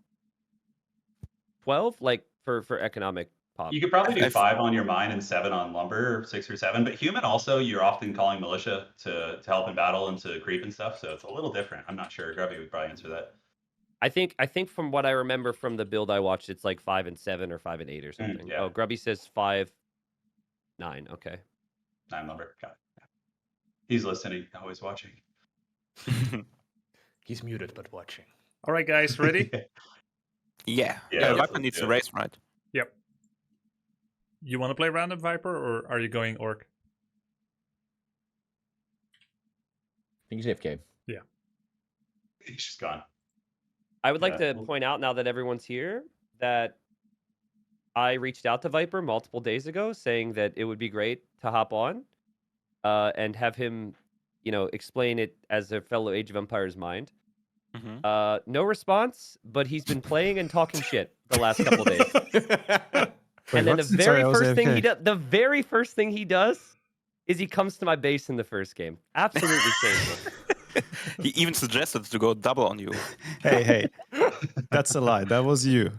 12, like for economic pop. You could probably do I've- 5 on your mine and 7 on lumber, or 6 or 7. But human also, you're often calling militia to help in battle and to creep and stuff. So it's a little different. I'm not sure. Grubby would probably answer that. I think from what I remember from the build I watched, it's like 5 and 7 or 5 and 8 or something. yeah. Oh, Grubby says 5, 9. Okay. 9 lumber. Got it. Yeah. He's listening, always watching. He's muted but watching. All right, guys, ready? Yeah. Yeah, Viper let's needs do to it. race, right? Yep. You want to play random Viper, or are you going Orc? I think he's AFK. He's just gone. I would like Yeah. to point out now that everyone's here that I reached out to Viper multiple days ago saying that it would be great to hop on and have him, explain it as a fellow Age of Empires mind. No response, but he's been playing and talking shit the last couple days. And then what? the Sorry, very I was first thing AFK. he does, the very first thing he does, is he comes to my base in the first game. Absolutely shameless. He even suggested to go double on you. Hey, that's a lie. That was you.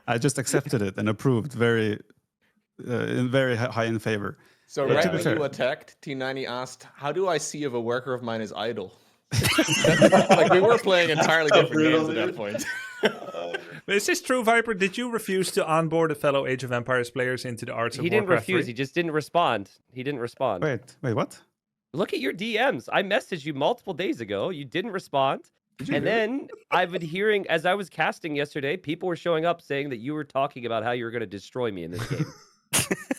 I just accepted it and approved very high in favor. So But right to be when fair- you attacked, T90 asked, "How do I see if a worker of mine is idle?" Like we were playing entirely So different brutal, games at that dude. point. Is this true, Viper? Did you refuse to onboard a fellow Age of Empires players into the Arts of He didn't Warcraft refuse. 3? He just didn't respond. He didn't respond. Wait, what? Look at your DMs. I messaged you multiple days ago. You didn't respond. And then I've been hearing, as I was casting yesterday, people were showing up saying that you were talking about how you were going to destroy me in this game.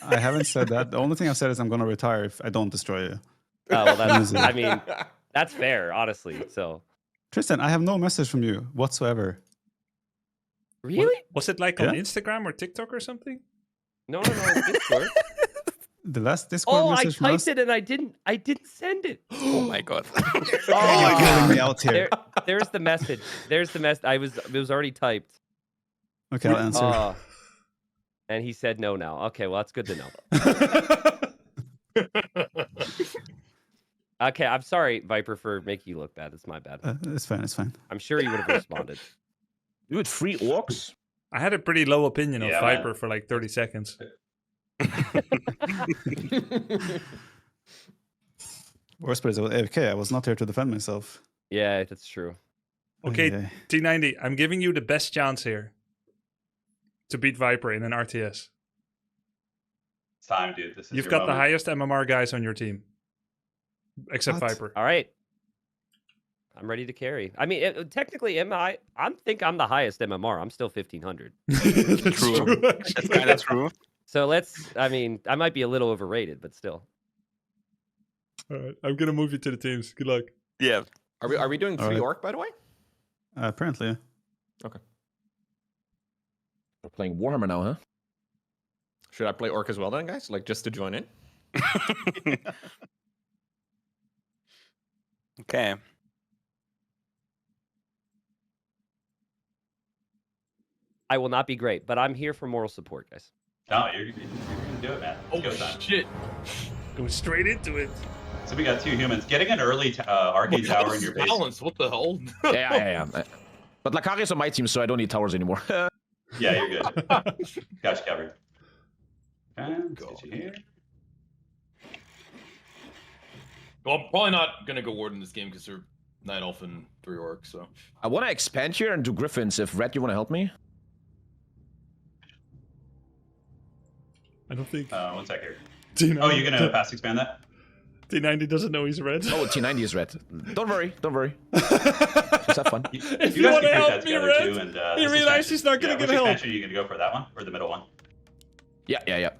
I haven't said that. The only thing I've said is I'm going to retire if I don't destroy you. Oh, well, that's, Easy. I mean, that's fair, honestly. So, Tristan, I have no message from you whatsoever. really? Was it like on Yeah. Instagram or TikTok or something? No, it's Discord. The last Discord Oh, I message from us. typed it and I didn't send it. Oh my god. You're Oh, calling me out here. there's the message. There's the message. It was already typed. Okay, I'll answer. And he said no now. Okay, well, that's good to know. Okay, I'm sorry, Viper, for making you look bad. It's my bad. It's fine. It's fine. I'm sure you would have responded. Dude, 3 orcs? I had a pretty low opinion of Yeah, man. Viper for like 30 seconds. Worst part is I was AFK. I was not here to defend myself. Yeah, that's true. Okay, Yeah. T90, I'm giving you the best chance here to beat Viper in an RTS. It's time, dude. This is You've your got the moment. highest MMR guys on your team. Except What? Viper. All right. I'm ready to carry. I mean, technically, I think I'm the highest MMR. I'm still 1500. That's True. actually. That's kind of true. So I mean, I might be a little overrated, but still. All right, I'm gonna move you to the teams. Good luck. Yeah. Are we doing 3 Alright. orc, by the way? Apparently, yeah. We're playing Warhammer now, huh? Should I play orc as well then, guys? Like just to join in? Okay. I will not be great, but I'm here for moral support, guys. No, you're gonna do it, man. Oh Go time. shit! Go straight into it. So we got 2 humans. Getting an early arcade tower in your base. Balance. What the hell? Yeah. But Lakari's on my team, so I don't need towers anymore. Yeah, you're good. Got you covered. Okay, let's get you here. Well, I'm probably not gonna go ward in this game because they're 9 elf and 3 orc. So I want to expand here and do griffins. If Red, you want to help me? I don't think One sec here. T90, Oh, you're gonna fast expand that? T90 doesn't know he's red. Oh, T90 is red. Don't worry. Just have fun. If You you guys want to can group help that me, together Red, too. And he this realized expansion- he's not gonna yeah, get which help. expansion are you gonna go for? That one or the middle one? Yeah. Sounds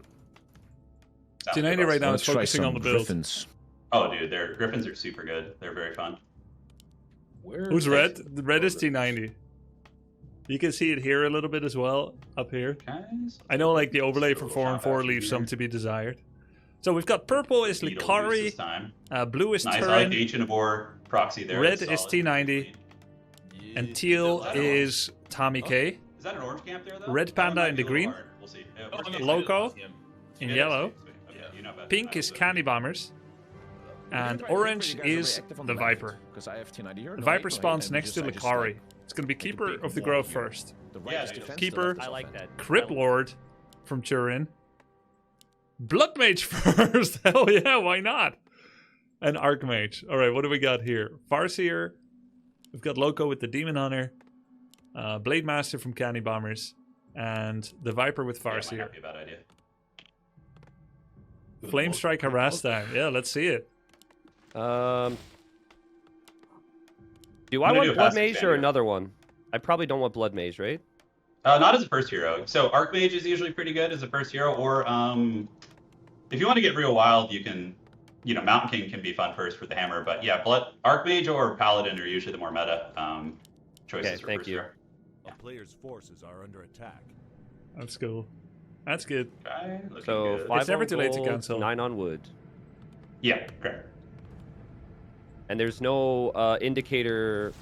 T90 good. right now is Let's try focusing on some the build. griffins. Oh, dude, their griffins are super good. They're very fun. Who's red? The red is T90. You can see it here a little bit as well, up here. Guys, I know, like, the overlay for Little 4 and shop 4 action leaves here. some to be desired. So we've got purple is Beetle use Likari, this time. blue is Nice. I like Turin, the Ancient of War proxy there. red That's is solid. T90, and teal is Tommy K. Is that an orange camp there though? Red That Panda one might in be the a little green. hard. We'll see. Oh, Worst no, case, Loco. last game. In Yeah, yellow. sweet, sweet. Okay, you know about Pink that, is so- Candy Bombers, and orange is the Viper. Because I have T90 here. The No, Viper no, spawns and next to I just, Likari. like, It's going to be make a Keeper big of the wall Grove here. first. The right Yeah, is dude. defense, the Keeper. left is I like offense. that. Crypt Lord from Turin. Blood Mage first. Hell yeah, why not? And Archmage. All right, what do we got here? Farseer. We've got Loco with the Demon Hunter. Blade Master from Candy Bombers. And the Viper with Yeah, might Farseer. not be a bad idea. Flame Strike Harass time. Yeah, let's see it. Do I I'm gonna want do a Blood fast Mage or expander. another one? I probably don't want Blood Mage, right? Not as a first hero. So Archmage is usually pretty good as a first hero, or if you want to get real wild, you can, Mountain King can be fun first for the hammer. But yeah, Archmage or Paladin are usually the more meta choices Okay, for thank first you. hero. A player's forces are under attack. That's cool. That's good. Okay, looking So good. 5 It's never on too late to gold, cancel. 9 on wood. Yeah, great. And there's no indicator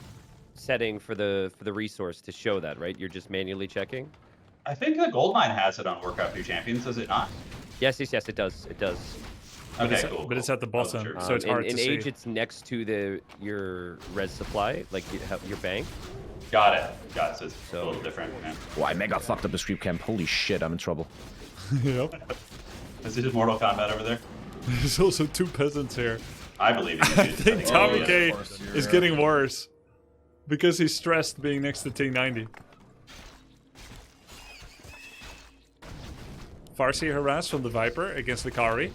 setting for the resource to show that, right? You're just manually checking. I think the Goldmine has it on Warcraft 3 Champions, does it not? Yes, it does. It does. Okay, But cool. But it's at the bottom, sure. so it's hard in to see. Age, it's next to your res supply, like your bank. Got it. So it's a little different. Yeah. Oh, I mega fucked up the creep camp. Holy shit, I'm in trouble. Yep. Is it just Mortal Kombat over there? There's also 2 peasants here. I believe you. I think Tommy K worse here, is yeah. getting worse because he's stressed being next to T90. Farsi harass from the Viper against the Kari.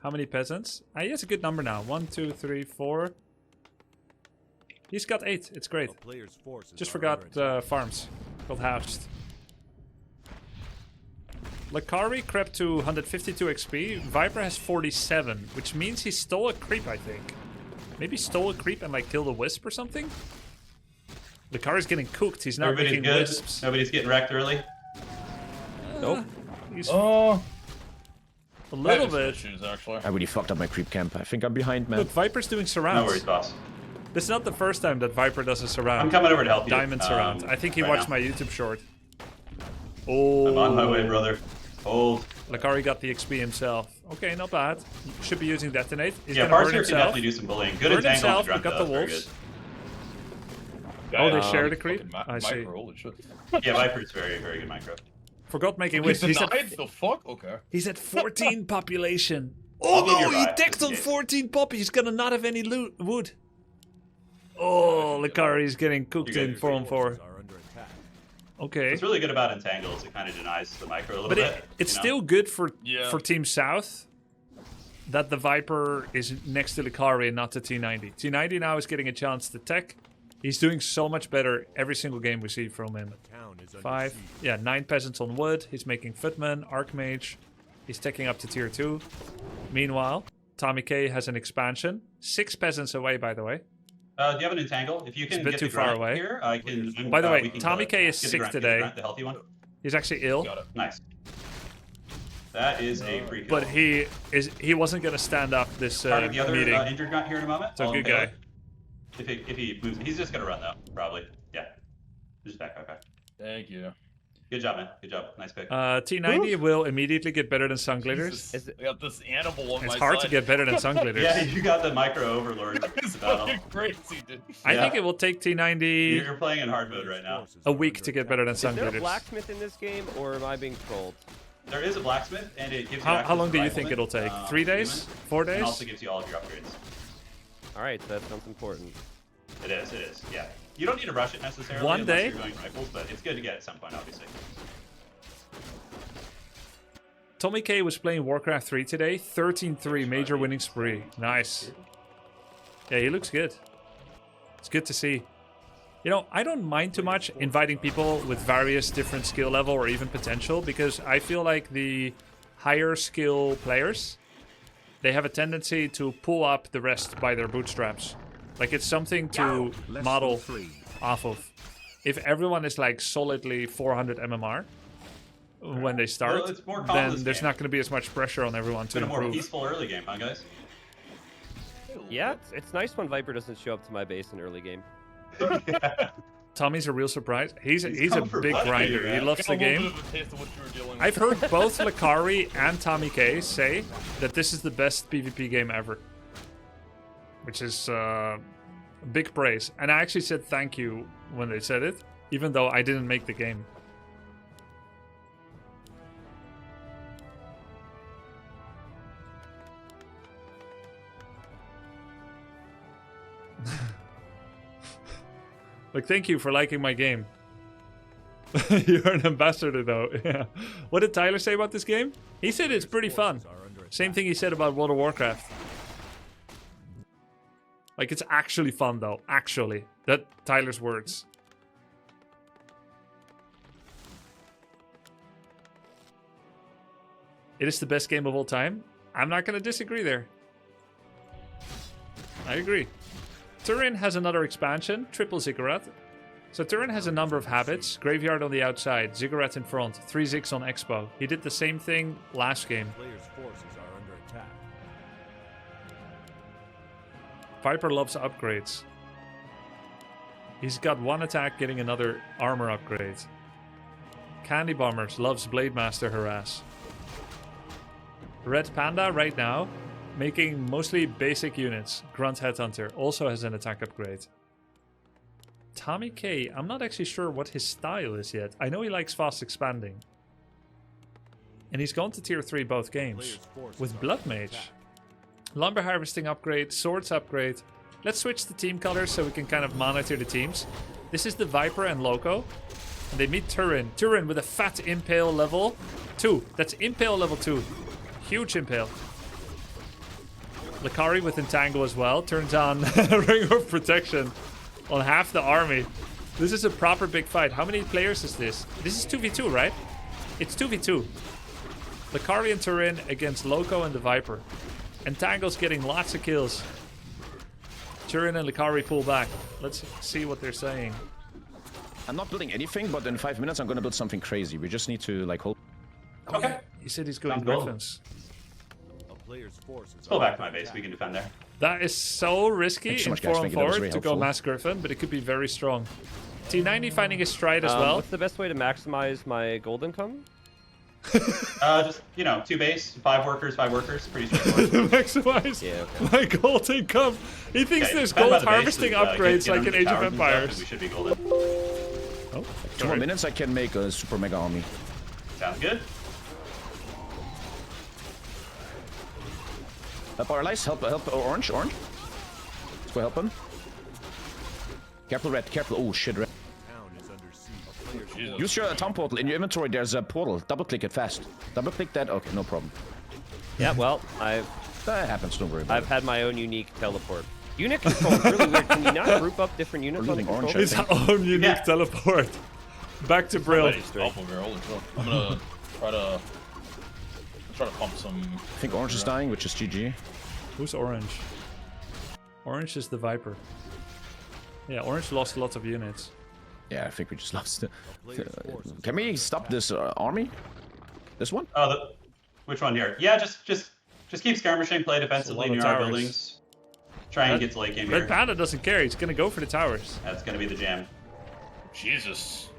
How many peasants? He has a good number now. 1, 2, 3, 4. He's got 8. It's great. A player's forces Just are forgot under attack. farms. Got housed. Lakari crept to 152 XP. Viper has 47, which means he stole a creep, I think. Maybe stole a creep and like killed a wisp or something? Lakari's getting cooked. He's not Everybody's making good. wisps. Nobody's getting wrecked early. Nope. He's Oh, a little I have some bit. issues actually. I really fucked up my creep camp. I think I'm behind, man. Look, Viper's doing No surrounds. worries, boss. This is not the first time that Viper does a surround. I'm coming over to help you. Diamond surround. I think he right watched now. my YouTube short. Oh. I'm on my way, brother. Hold. Lakari got the XP himself. Okay, not bad. Should be using detonate. He's Yeah, gonna burn Farseer can himself. definitely do some bullying. Good Burn entangle on himself, the we grunt, got though. the Very wolves. good. Oh, they share the creep? Fucking I see. micro, holy shit. Yeah, Viper's very, very good micro. Forgot making Wait, wisps. He's at, the fuck? Okay. he's at 14 population. I'll Oh give you no, a he ride. teched on Yeah. 14 pop. He's gonna not have any wood. Oh, Lakari's getting cooked You're in good. 4 on 4. Forces are under attack. Okay. What's really good about entangle is it kind of denies the micro a little But bit. it's you know? still good for Yeah. Team South that the Viper is next to Lakari and not to T90. T90 now is getting a chance to tech. He's doing so much better every single game we see from him. Town is under 5, siege. yeah, 9 peasants on wood. He's making footman, archmage. He's teching up to tier 2. Meanwhile, Tommy K has an expansion. 6 peasants away, by the way. Do you have an entangle? If you can a bit get too the far grunt away. here, I can. By the way, we can Tommy kill it. K is Get the sick grunt, get today. The, grunt, the healthy one. He's actually ill, Got it. Nice. That is a free kill. but he wasn't gonna stand up this Target the other meeting. injured grunt here in a moment. So I'll good impale guy. it. If he moves, he's just gonna run though, probably. Yeah. Just back. Okay. Thank you. Good job, man. Good job. Nice pick. T90 will immediately get better than Sun Glitters. Jesus. I got this animal on It's my hard side. to get better than Sun Glitters. Yeah, you got the micro overlord. It's battle. fucking crazy, dude. I Yeah. think it will take T90 You're playing in hard mode right now. Forces a are week under to get attack. better than Is Sun there a Glitters. blacksmith in this game, or am I being trolled? There is a blacksmith, and it gives you How access long to do you rifleman, think it'll take? 3 human, days? 4 And also days? gives you all of your upgrades. All right, that sounds important. It is. Yeah. You don't need to rush it necessarily. One unless day? You're going rifles, but it's good to get at some point, obviously. Tommy K was playing Warcraft 3 today. 13-3 major winning spree. Nice. Yeah, he looks good. It's good to see. You know, I don't mind too much inviting people with various different skill level or even potential, because I feel like the higher skill players, they have a tendency to pull up the rest by their bootstraps. Like, it's something to model off of. If everyone is like solidly 400 MMR when they start, Well, it's more calm then this there's game. not going to be as much pressure on everyone It's to been a more improve. peaceful early game, huh, guys? Yeah, it's nice when Viper doesn't show up to my base in early game. Tommy's a real surprise. He's a come for big blood, grinder. man. He loves the Got a little game. bit of a taste of what you were dealing with. I've heard both Lakari and Tommy K say that this is the best PvP game ever, which is big praise. And I actually said thank you when they said it, even though I didn't make the game. Like, thank you for liking my game. You're an ambassador, though. Yeah. What did Tyler say about this game? He said it's pretty fun. Forces are under attack. Same thing he said about World of Warcraft. Like, it's actually fun, though. Actually. That Tyler's words. It is the best game of all time. I'm not going to disagree there. I agree. Turin has another expansion, triple Ziggurat. So Turin has a number of habits. Graveyard on the outside, Ziggurat in front, 3 Zigs on Expo. He did the same thing last game. Players' forces are under attack. Viper loves upgrades. He's got one attack getting another armor upgrade. Candy Bombers loves Blade Master harass. Red Panda right now making mostly basic units. Grunt Headhunter also has an attack upgrade. Tommy K, I'm not actually sure what his style is yet. I know he likes fast expanding. And he's gone to tier 3 both games. With Blood Mage. Lumber Harvesting upgrade, Swords upgrade. Let's switch the team colors so we can kind of monitor the teams. This is the Viper and Loco. And they meet Turin. Turin with a fat Impale level 2. That's Impale level 2. Huge Impale. Lakari with Entangle as well. Turns on Ring of Protection on half the army. This is a proper big fight. How many players is this? This is 2v2, right? It's 2v2. Lakari and Turin against Loco and the Viper. Entangle's getting lots of kills. Turin and Lakari pull back. Let's see what they're saying. I'm not building anything, but in 5 minutes I'm gonna build something crazy. We just need to like hold. Okay. He said he's going Sounds good. Griffins. Let's go back to my base. We can defend there. That is so risky Thanks so in much, guys. 4 on Thank you. That was 4 very to go helpful. Mass Griffin, but it could be very strong. T90 finding his stride as well. What's the best way to maximize my gold income? Just, you know, 2 base, 5 workers, 5 workers. Pretty straightforward. Maximize Yeah, okay. my gold income. He thinks Okay, there's defend by gold the base harvesting is, upgrades get like under in the Age of towers and stuff, Empires. and we should be golden. Oh, 2 more sorry. minutes I can make a super mega army. Sounds good. Help our allies, help orange. Let's go help him. Careful red, careful. Oh shit, red. Use your town portal. In your inventory there's a portal. Double click it fast. Double click that. Okay, no problem. Yeah, well, That happens, don't worry about I've had my own unique teleport. Unit control is really weird. Can you not group up different units on the losing orange, control? I His own unique Yeah. teleport. Back to Brill. Awful here. Holy shit. I'm gonna try to pump some. I think orange is dying, which is GG. Who's Orange? Orange is the Viper. Yeah, Orange lost lots of units. Yeah, I think we just lost. Can we stop this army? This one? Oh, which one here? Yeah, just keep skirmishing, play defensively of near our towers. buildings. Try and get to late game here. Red Panda doesn't care. He's gonna go for the towers. That's gonna be the jam. Jesus.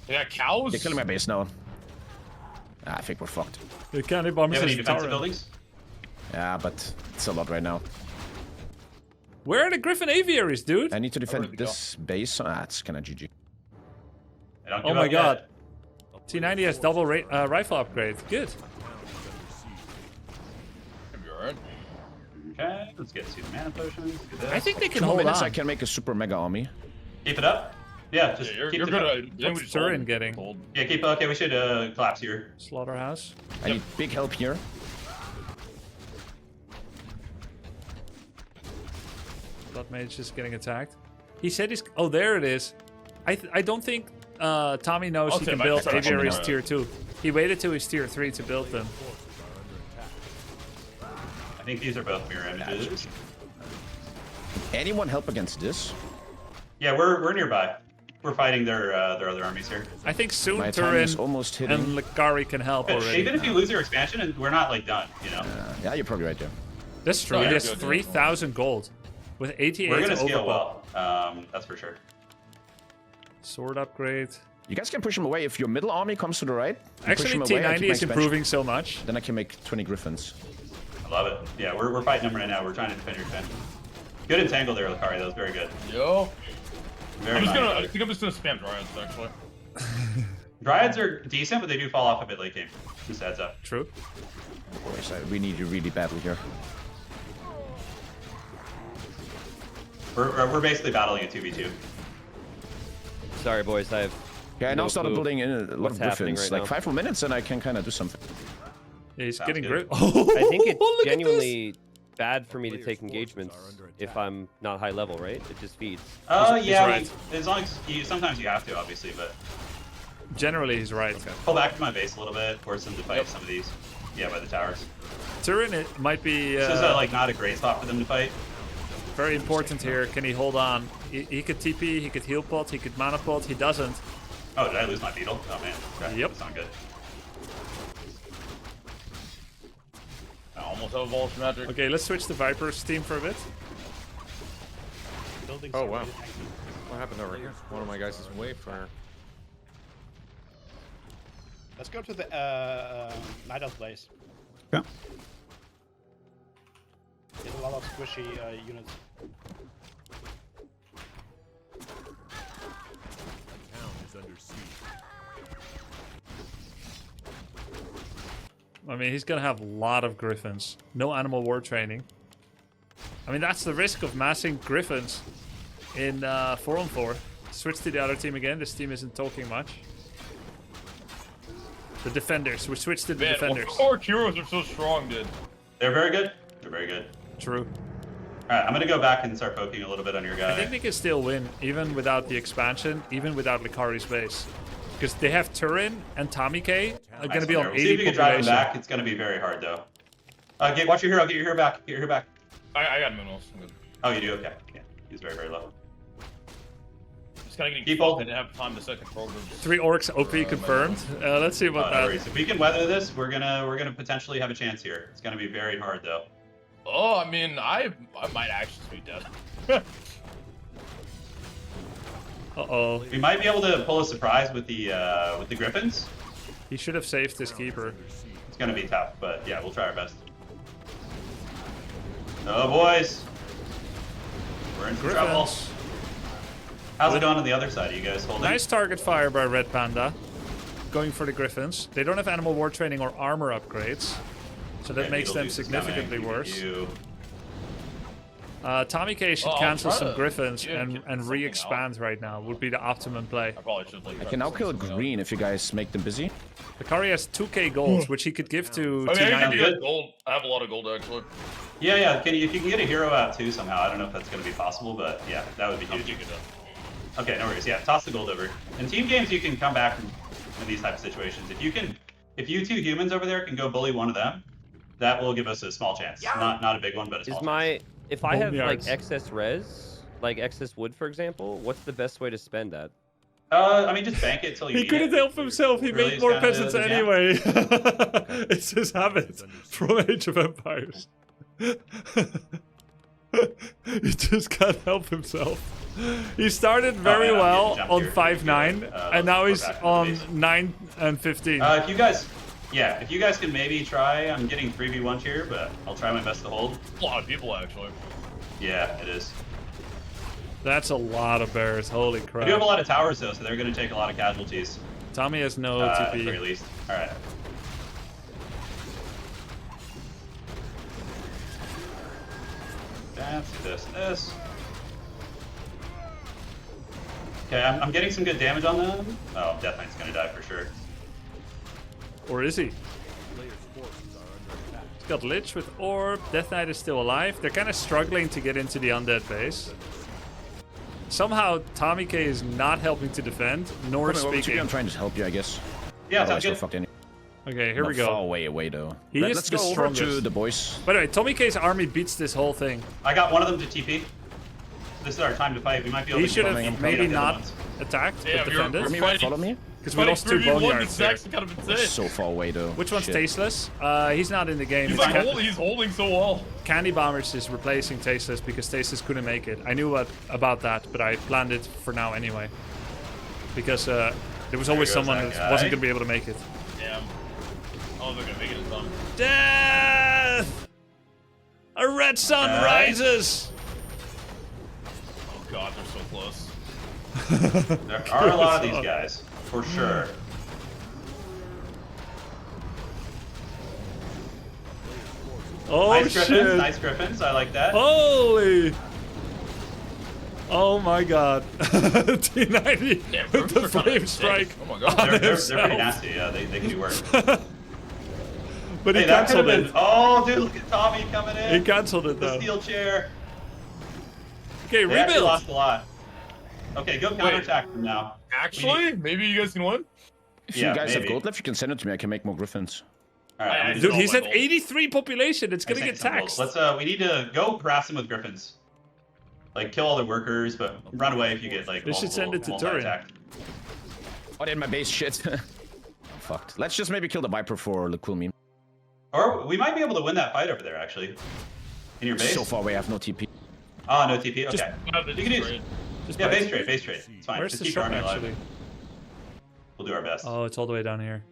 They got cows? They're killing my base now. I think we're fucked. The candy Do bombers you have any is defensive tower. buildings? Yeah, but it's a lot right now. Where are the Griffin Aviaries, dude? I need to defend ready to go. this base. Ah, it's kind of GG. I don't Oh give my up god. yet. T90 has double rifle upgrade. Good. Should be alright. Okay, let's get 2 mana potions. Do this. I think they can 2 more hold minutes, on. I can make a super mega army. Keep it up. Yeah, just Yeah, keep you're the good. Then we What's just Turin hold- getting? hold. Yeah, keep. Okay, we should collapse here. Slaughterhouse. I need big help here. Blood Mage is getting attacked. He said he's... Oh, there it is. I don't think Tommy knows I'll he take can my build pick. Aviaries Alright. tier 2. He waited till he's tier 3 to build them. I think these are both mirror images. Anyone help against this? Yeah, we're nearby. We're fighting their other armies here. I think soon My time Turin is almost hitting. and Lakari can help already. Even if you lose your expansion, and we're not like done, you know. Yeah, you're probably right there. That's true. Oh, He yeah, has good, yeah. 3,000 gold. With 88 We're gonna scale overball. well. That's for sure. Sword upgrade. You guys can push him away if your middle army comes to the right. you push Actually, him away, I T90 keep my is expansion. improving so much. Then I can make 20 griffins. I love it. Yeah, we're fighting them right now. We're trying to defend your expansion. Good entangle there, Lakari. That was very good. Yo. Very I nice. think I'm just gonna spam Dryads actually. Dryads are decent, but they do fall off a bit late game. Just heads up. True. Boys, we need you really badly here. We're basically battling a 2v2. Sorry, boys. I have. Yeah, I now no started clue building in a lot what's of happening griffins. right Like now. 5 more minutes and I can kind of do something. Yeah, he's Sounds getting good. great. Oh, I think it's look at this. genuinely bad for me to take engagements if I'm not high level, right? It just feeds. Yeah, right. as long as sometimes you have to, obviously, but Generally, he's right. pull back to my base a little bit, force them to fight some of these. Yeah, by the towers. Turin, it might be This is like not a great spot for them to fight. very important here. Can he hold on? He could TP, he could heal pot, he could mana pot. He doesn't. Oh, did I lose my beetle? Oh man, okay, Yep. that's not good. I almost have a Vulture Magic. Okay, let's switch to Viper's team for a bit. buildings. Oh are wow. really tanky. What happened over here? One of my guys is way far. Let's go to the Night Elf place. Yeah. There's a lot of squishy units. Town is under siege. I mean, he's gonna have a lot of griffins. No animal war training. I mean, that's the risk of massing griffins in 4-on-4. Switch to the other team again. This team isn't talking much. The defenders. We switched to the defenders. Our heroes are so strong, dude. They're very good. They're very good. True. All right, I'm gonna go back and start poking a little bit on your I guy. think they can still win, even without the expansion, even without Likari's base. Because they have Turin and Tommy K are going to be on 80 See if you can drive him population. back. It's gonna be very hard though. Watch your hero. Get your hero back. Get your hero back. I got minerals. I'm good. Oh, you do? Okay. Yeah. He's very, very low. Just kind of getting Keep fucked. I holding. didn't have time to set control groups. 3 orcs OP confirmed. Let's see No about that. worries. If we can weather this, we're gonna potentially have a chance here. It's gonna be very hard though. Oh, I mean, I might actually be dead. Uh-oh. We might be able to pull a surprise with the griffins. He should have saved his keeper. It's gonna be tough, but yeah, we'll try our best. Oh boys, we're in some trouble. Griffins. How's it going on the other side? Are you guys holding? Nice target fire by Red Panda. Going for the Griffins. They don't have animal war training or armor upgrades. So that Okay, makes them Beetlejuice is significantly coming. worse. You. Tommy K should I'll cancel try some to Griffins get and something re-expand right now. Would be the optimum play. I probably should like. I can now kill green if you guys make them busy. Likari has 2k gold, which he could give to I mean, I T90. have gold. I have a lot of gold actually. Yeah. If you can get a hero out too somehow, I don't know if that's gonna be possible, but yeah, that would be I'm huge. good. Okay, no worries. Yeah, toss the gold over. In team games, you can come back in these type of situations. If you two humans over there can go bully one of them, that will give us a small chance. Not a big one, but a small chance. If I have Boneyards. like excess res, like excess wood, for example, what's the best way to spend that? I mean, just bank it till you He need couldn't it. help himself. He Really made more is kinda peasants the jam. anyway. It's his habit from Age of Empires. He just can't help himself. He started very man, I'm well getting jumped on on here. 5-9, and now We're he's back to the on base. 9 and 15. If you guys can maybe try, I'm getting 3v1 here, but I'll try my best to hold. A lot of people actually. Yeah, it is. That's a lot of bears. Holy We crap. do have a lot of towers though, so they're going to take a lot of casualties. Tommy has no At the TP. very least. All right. That's this. Okay, I'm getting some good damage on them. Oh, Death Knight's gonna die for sure. Or is he? Players' forces are under attack. He's got Lich with Orb. Death Knight is still alive. They're kind of struggling to get into the undead base. Somehow, Tommy K is not helping to defend, nor Come over to you, speaking. I'm trying to help you, I guess. Yeah, Otherwise sounds we're good. fucked anyway. Okay, here we Not Far go. away though. He is Let's the go over to strongest. the boys. By the way, Tommy K's army beats this whole thing. I got one of them to TP. This is our time to fight. We might be able He to should get have the maybe other not ones. attacked, Yeah, but you're- defended. Remy, Fighting- follow me. Because we lost 2 boneyards there. That's kind of We're insane. so far away though. Which one's Shit. Tasteless? He's not in the game. He's It's like he's holding so well. Candy Bombers is replacing Tasteless because Tasteless couldn't make it. I knew about that, but I planned it for now anyway. Because there was always goes someone that that guy. wasn't going to be able to make it. Damn. Oh, they're gonna make it in time. Death! A red sun Okay. rises! Oh god, they're so close. There are a lot of these guys, for sure. Oh Nice shit! Griffins, nice Griffins. I like that. Holy! Oh my god. T90 Yeah, with the Griffins are kinda flame insane. strike Oh my god. on They're pretty himself. nasty. Yeah, they can do work. But he Hey, that could cancelled have been. it. Oh, dude, look at Tommy coming in. He cancelled it The though. steel chair. Okay, They actually rebuild. lost a lot. Okay, go counterattack them now. Actually, maybe you guys can win. If Yeah, you guys have maybe. gold left, you can send it to me. I can make more griffins. All right, I- I'm I- gonna Dude, all he's my at gold. 83 population. It's gonna send get some gold. taxed. Let's we need to go harass them with griffins. Like kill all the workers, but run away if you get like. They should send it to Turin. multi-attack. Oh, in my base shit. I'm fucked. Let's just maybe kill the Viper for the cool meme. Or we might be able to win that fight over there actually. In your base. So far away, I have no TP. Oh, no TP? Just- Okay. You You can use... Just Yeah, bite. base trade. It's fine. Where's Just the keep your shop army alive. actually? We'll do our best. Oh, it's all the way down here.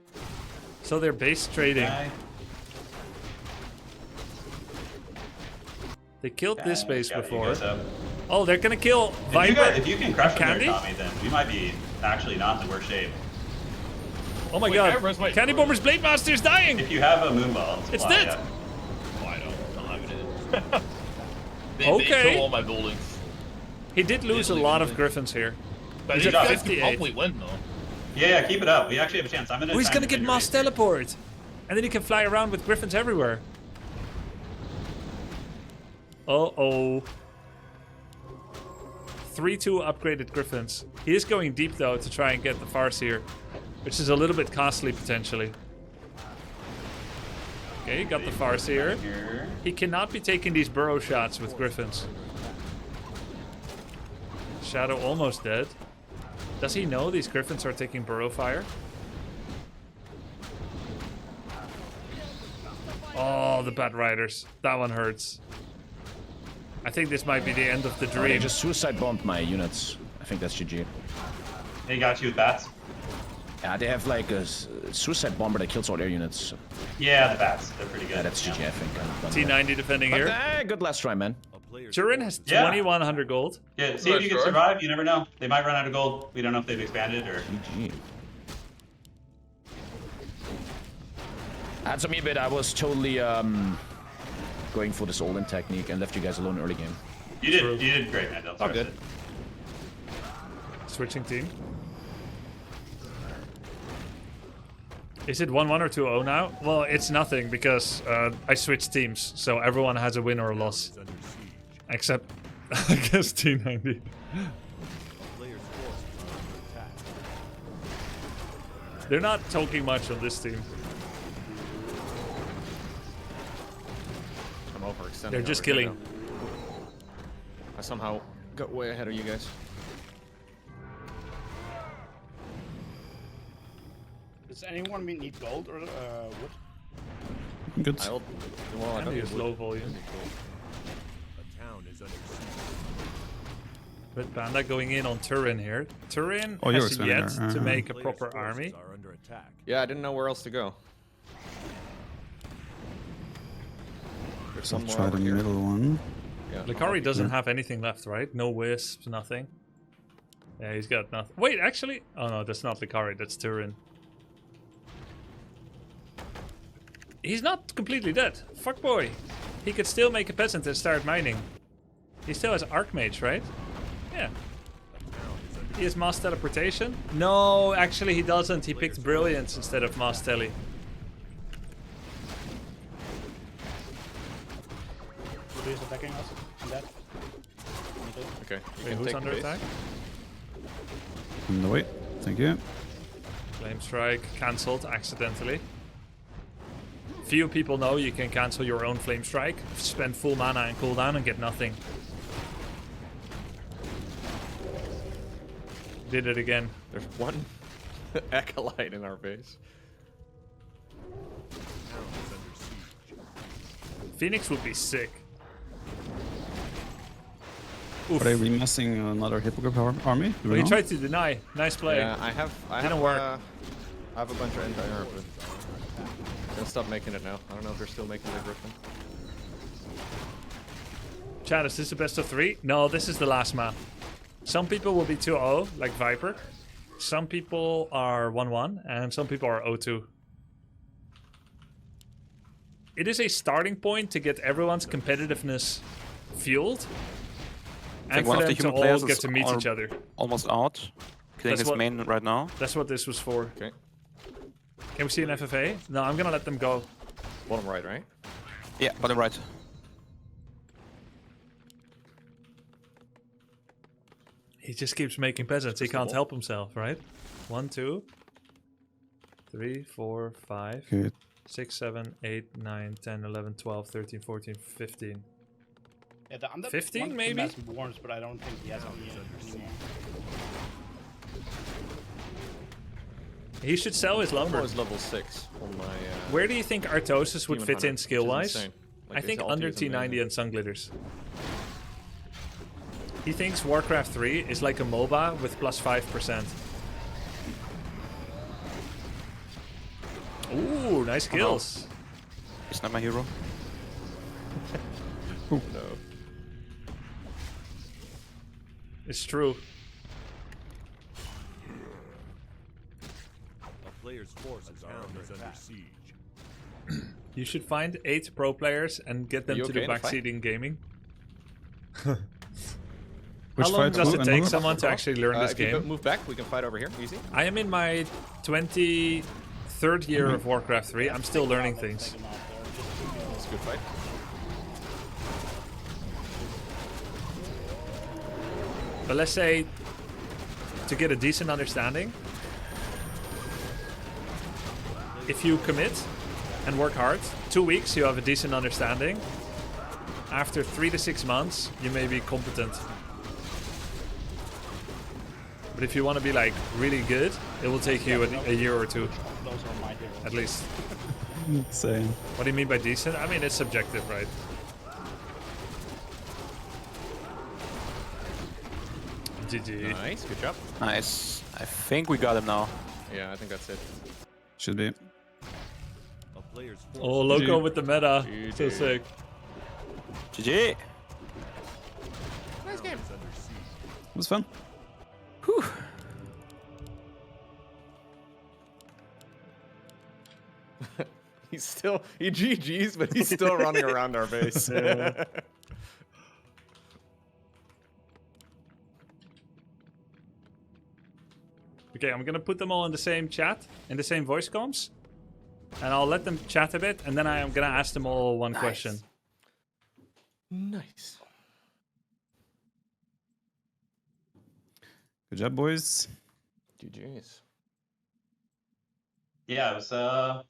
So they're base trading. Okay. They killed this base Got it, before. goes up. Oh, they're gonna kill Viper. If you can crush them there, Candy? Tommy, then we might be actually not in the worst shape. Oh my Wait, can I god. res my- Candy Bomber's Blade Master is dying! If you have a Moonball on supply, It's dead! yeah. Oh, I don't have it. They Okay. kill all my buildings. He did lose a leave lot of anything. Griffins here. But He's you at guys can 58. probably win though. Yeah, keep it up. We actually have a chance. I'm gonna. Oh, he's try gonna and get defend Mass your base here. Teleport! And then he can fly around with Griffins everywhere. Uh-oh. 3-2 upgraded Griffins. He is going deep though to try and get the Farseer, which is a little bit costly potentially. Okay, got the Farseer. Here. He cannot be taking these burrow shots with Griffins. Shadow almost dead. Does he know these Griffins are taking burrow fire? Oh, the Bat Riders. That one hurts. I think this might be the end of the Oh, they dream. just suicide bombed my units. I think that's GG. He got you with bats. Yeah, they have like a suicide bomber that kills all their units. Yeah, the bats. They're pretty good. Yeah, that's GG, I think. T90 defending But, here. good last try, man. A player's Turin has Yeah. 2100 gold. Yeah, see if you can Sure. survive. You never know. They might run out of gold. We don't know if they've expanded or. GG. That's me a bit. I was totally going for this all-in technique and left you guys alone early game. You did great, man. Don't Oh, stress good. it. Switching team. Is it 1-1 or 2-0 now? Well, it's nothing because I switched teams, so everyone has a win or a loss. is under siege. Except, I guess, T90. A player's forces are under attack. They're not talking much on this team. I'm overextending. They're just over here killing. now. I somehow got way ahead of you guys. Does anyone need gold or wood? Good. I'll. Well, I And don't he is need low wood. volume. A town is under siege. Red Panda going in on Turin here. Turin Oh, you're has expanding yet there. to Uh-huh. make a Player's proper forces army. are under attack. Yeah, I didn't know where else to go. There's I'll one more try over the here. middle one. Yeah, Likari doesn't have anything left, right? No wisps, nothing. Yeah, he's got nothing. Wait, actually? Oh no, that's not Likari, that's Turin. He's not completely dead. Fuck boy. He could still make a peasant and start mining. He still has Archmage, right? Yeah. He has Mass Teleportation? No, actually he doesn't. He picked Brilliance instead of Mass Tele. Who is attacking us? On that? Okay. You Wait, can who's take under the base. attack? On the way. Thank you. Flame Strike cancelled accidentally. Few people know you can cancel your own Flame Strike, spend full mana and cooldown and get nothing. Did it again. There's one acolyte in our base. The town is under siege. Phoenix would be sick. Are they remassing another Hippogriff army? Do Well, we he know? tried to deny. Nice play. Yeah, I have. Didn't work. I have a bunch of anti-armor, but I'm gonna stop making it now. I don't know if they're still making the Griffin. Chad, is this the best of 3? No, this is the last map. Some people will be 2-0, like Viper. Some people are 1-1, and some people are 0-2. It is a starting point to get everyone's competitiveness fueled. I think And for one of them the to human all players get is to meet each other. almost out. Killing That's his what- main right now. That's what this was for. Okay. Can we see an FFA? No, I'm gonna let them go. Bottom right, right? Yeah, bottom right. He just keeps making peasants. He Just the can't wall. help himself, right? 1, 2, 3, 4, 5, Good. 6, 7, 8, 9, 10, 11, 12, 13, 14, 15. Yeah, the undead 15 one can maybe? mass warms, but I don't think he has any anymore. He should sell his lumber. Lumber is level 6 on my. Where do you think Artosis would Human fit Hunter, in which is skill-wise? insane. Like, I his think ulti under is T90 amazing. and Sun Glitters. He thinks Warcraft 3 is like a MOBA with plus 5%. Ooh, nice kills. He's not my hero. No. It's true. A player's forces are under siege. You should find 8 pro players and get them You to okay the in a fight? backseat in gaming. Which How long fight? does Who it and take who? someone to actually learn this If you game? move back, we can fight over here. Easy. I am in my 23rd year of Warcraft 3. I'm still learning things. It's a good fight. But let's say, to get a decent understanding, if you commit and work hard, 2 weeks you have a decent understanding. After 3 to 6 months, you may be competent. But if you want to be like really good, it will take you a year or two, Those are my heroes. at least. Same. What do you mean by decent? I mean, it's subjective, right? GG. Nice. Good job. Nice. I think we got him now. Yeah, I think that's it. Should be. A player's forces Oh, Loco GG. with the meta. So GG. sick. GG. Nice game. It was fun. Whew. He GG's, but he's still running around our base. Okay, I'm gonna put them all in the same chat, in the same voice comms. And I'll let them chat a bit, and then I am gonna ask them all one question. Nice. Good job, boys. GG's. Yeah, it was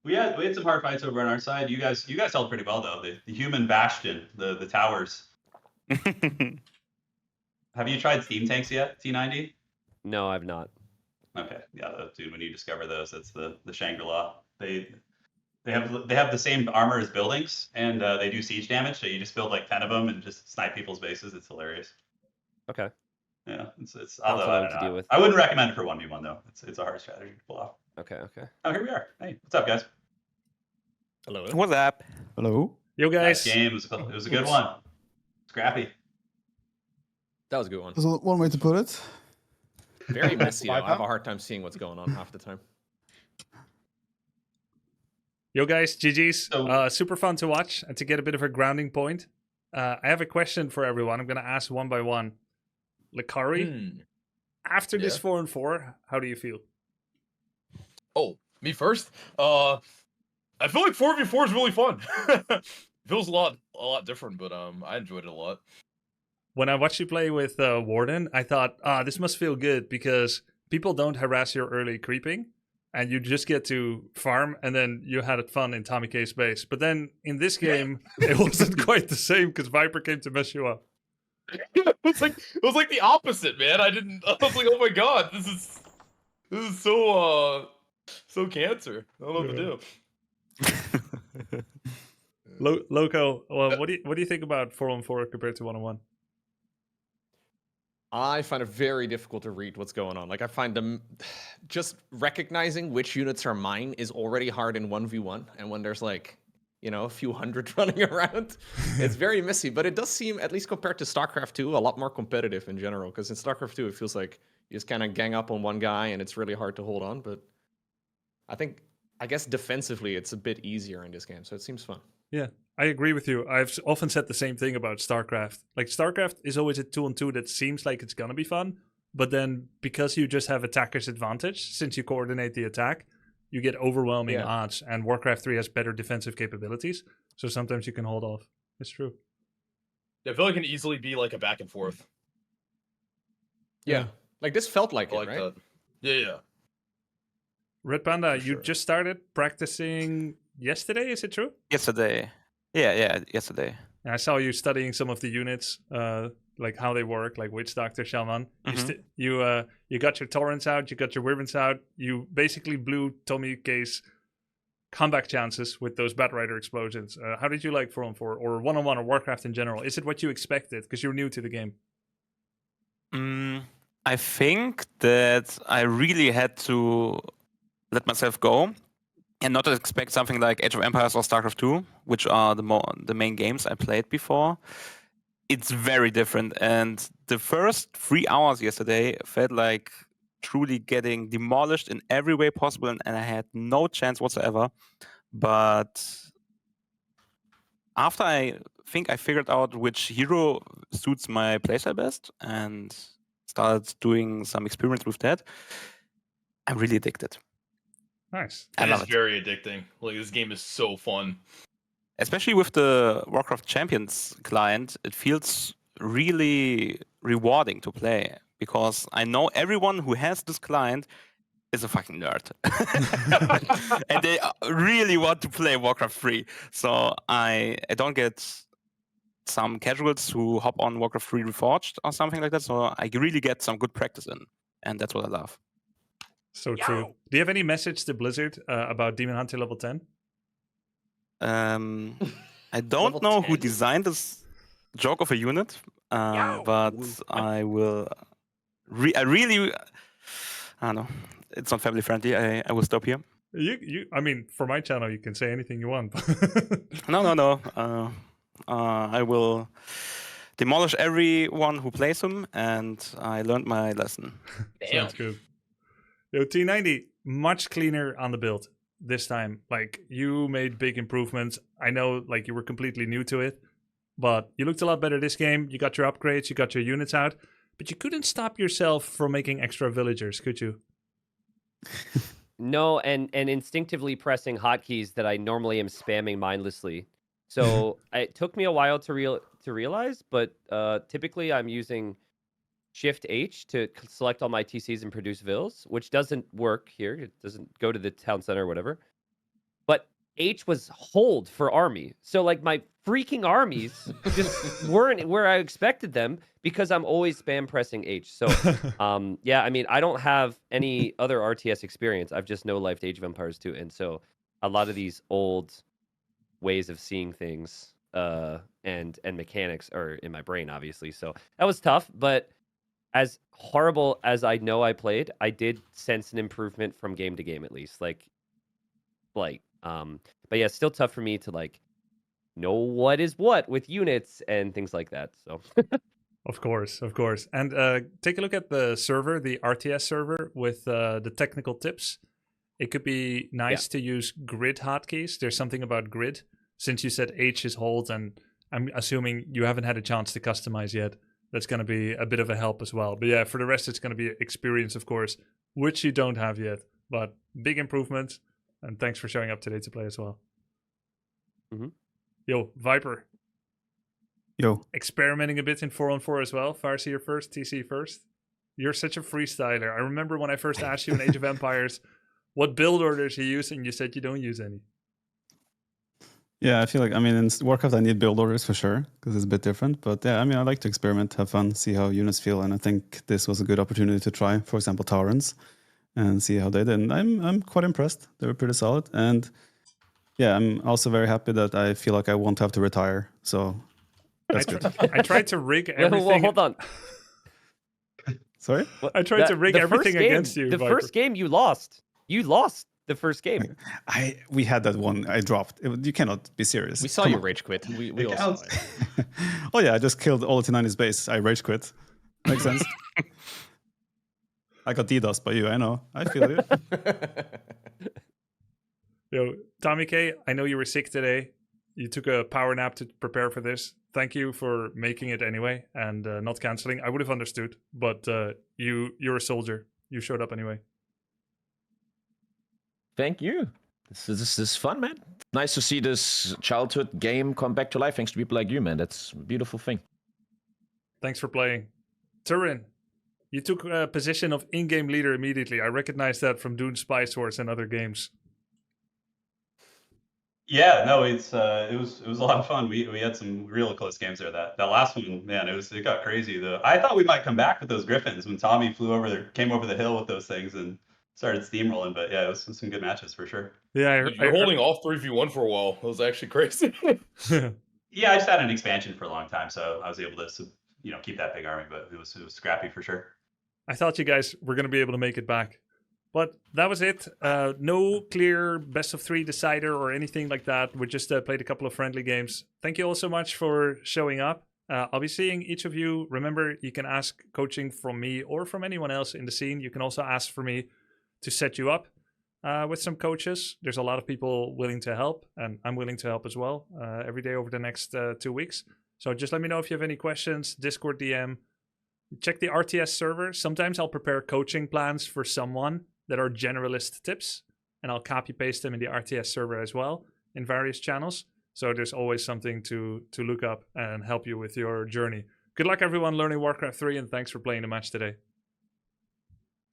we had some hard fights over on our side. You guys held pretty well though. The human bastion, the towers. Have you tried steam tanks yet, T90? No, I've not. Okay, yeah, dude. When you discover those, that's the Shangri-La. They have the same armor as buildings, and they do siege damage. So you just build like 10 of them and just snipe people's bases. It's hilarious. Okay. Yeah, it's Not although I fun don't to know. deal with. I wouldn't recommend it for 1v1 though. It's a hard strategy to pull off. Okay. Okay. Oh, here we are. Hey, what's up, guys? Hello. What's up? Hello. Yo, Nice guys. game. It was a good one. Scrappy. That was a good one. That's one way to put it. Very messy. Though. I have Wipeout? a hard time seeing what's going on half the time. Yo, guys. GG's. So- Super fun to watch and to get a bit of a grounding point. I have a question for everyone. I'm gonna ask one by one. Lakari, after this Yeah. 4-4, how do you feel? Oh, me first. I feel like 4v4 is really fun. Feels a lot different, but I enjoyed it a lot. When I watched you play with Warden, I thought, this must feel good because people don't harass your early creeping and you just get to farm and then you had it fun in Tommy K's base. But then in this game, it wasn't quite the same because Viper came to mess you up. it was like the opposite, man. I was like, oh my god, this is so cancer. I don't know what to do. Loco, well, what do you think about 4-on-4 compared to 1-on-1? I find it very difficult to read what's going on. Like I find them just recognizing which units are mine is already hard in 1v1. And when there's like, a few hundred running around, it's very messy. But it does seem, at least compared to StarCraft 2, a lot more competitive in general. Because in StarCraft 2, it feels like you just kind of gang up on one guy and it's really hard to hold on. But I guess defensively, it's a bit easier in this game. So it seems fun. Yeah, I agree with you. I've often said the same thing about StarCraft. Like, StarCraft is always a 2-on-2 that seems like it's gonna be fun, but then because you just have attacker's advantage, since you coordinate the attack, you get overwhelming odds, and Warcraft 3 has better defensive capabilities, so sometimes you can hold off. It's true. I feel like it can easily be like a back and forth. Yeah. Like this felt like I it, like right? that. Yeah. Red Panda, For you sure. just started practicing yesterday, is it true? Yesterday. Yeah, yesterday. I saw you studying some of the units, like how they work, like Witch Doctor, Shaman. You got your torrents out, you got your wyverns out. You basically blew Tommy K's comeback chances with those Batrider explosions. How did you like 4-on-4 or 1-on-1 or Warcraft in general? Is it what you expected? Because you're new to the game. I think that I really had to let myself go and not expect something like Age of Empires or StarCraft 2, which are the main games I played before. It's very different, and the first 3 hours yesterday felt like truly getting demolished in every way possible, and I had no chance whatsoever. But after I think I figured out which hero suits my playstyle best and started doing some experiments with that, I'm really addicted. Nice. I It love is it. very addicting. Like, this game is so fun. Especially with the Warcraft Champions client, it feels really rewarding to play because I know everyone who has this client is a fucking nerd. And they really want to play Warcraft 3. So I don't get some casuals who hop on Warcraft 3 Reforged or something like that. So I really get some good practice in. And that's what I love. So true. Do you have any message to Blizzard about Demon Hunter level 10? I don't Level know who 10? designed this joke of a unit, but I will. I really. I don't know. It's not family friendly. I will stop here. I mean, for my channel, you can say anything you want. No. I will demolish everyone who plays him, and I learned my lesson. Sounds good. Yo, T90, much cleaner on the build this time. Like, you made big improvements. I know, like, you were completely new to it, but you looked a lot better this game. You got your upgrades, you got your units out, but you couldn't stop yourself from making extra villagers, could you? No, and instinctively pressing hotkeys that I normally am spamming mindlessly. So it took me a while to realize, but typically I'm using Shift H to select all my TCs and produce vills, which doesn't work here. It doesn't go to the town center or whatever. But H was hold for army. So like my freaking armies just weren't where I expected them because I'm always spam pressing H. So yeah, I mean, I don't have any other RTS experience. I've just no-lifed Age of Empires 2. And so a lot of these old ways of seeing things and mechanics are in my brain, obviously. So that was tough, but as horrible as I know I played, I did sense an improvement from game to game, at least. Like, but yeah, it's still tough for me to like know what is what with units and things like that. So Of course. And take a look at the server, the RTS server, with the technical tips. It could be nice to use grid hotkeys. There's something about grid. Since you said H is hold, and I'm assuming you haven't had a chance to customize yet, that's going to be a bit of a help as well. But yeah, for the rest, it's going to be experience, of course, which you don't have yet. But big improvements, and thanks for showing up today to play as well. Mm-hmm. Yo, Viper. Yo. Experimenting a bit in 4-on-4 as well. Farseer first, TC first. You're such a freestyler. I remember when I first asked you in Age of Empires what build orders you use, and you said you don't use any. Yeah, I feel like, I mean, in Warcraft, I need build orders for sure, because it's a bit different. But yeah, I mean, I like to experiment, have fun, see how units feel. And I think this was a good opportunity to try, for example, Taurens, and see how they did. And I'm quite impressed. They were pretty solid. And yeah, I'm also very happy that I feel like I won't have to retire. So that's good. I tried to rig everything. Well, hold on. Sorry? I tried to rig everything against you, The Viper. first game you lost. You lost the first game. We had that one I dropped. You cannot be serious. We saw Come you on. rage quit. We all saw it. Oh yeah, I just killed all the T90's base. I rage quit. Makes sense. I got DDoS by you. I know. I feel you. Yo, Tommy K, I know you were sick today. You took a power nap to prepare for this. Thank you for making it anyway and not canceling. I would have understood, but you're a soldier. You showed up anyway. Thank you. This is fun, man. Nice to see this childhood game come back to life thanks to people like you, man. That's a beautiful thing. Thanks for playing. Turin, you took a position of in-game leader immediately. I recognize that from Dune Spice Wars and other games. Yeah, no, it was a lot of fun. We had some real close games there. That last one, man, it got crazy though. I thought we might come back with those Griffins when Tommy came over the hill with those things, and started steamrolling, but yeah, it was some good matches for sure. Yeah, Dude, you're holding off 3v1 for a while. That was actually crazy. Yeah, I just had an expansion for a long time, so I was able to, keep that big army, but it was scrappy for sure. I thought you guys were going to be able to make it back. But that was it. No clear best of 3 decider or anything like that. We just played a couple of friendly games. Thank you all so much for showing up. I'll be seeing each of you. Remember, you can ask coaching from me or from anyone else in the scene. You can also ask for me to set you up with some coaches. There's a lot of people willing to help, and I'm willing to help as well every day over the next 2 weeks. So just let me know if you have any questions. Discord DM. Check the RTS server. Sometimes I'll prepare coaching plans for someone that are generalist tips, and I'll copy paste them in the RTS server as well in various channels. So there's always something to look up and help you with your journey. Good luck, everyone, learning Warcraft 3, and thanks for playing the match today.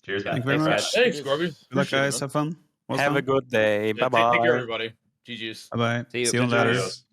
Cheers, man. Thank you very Thanks, much. guys. Thanks, Grubby. Good luck, Appreciate it, guys. man. Have fun. Have a good day. Yeah, Bye bye. take care, everybody. GG's. Bye bye. See you. See you on Good ladders. job.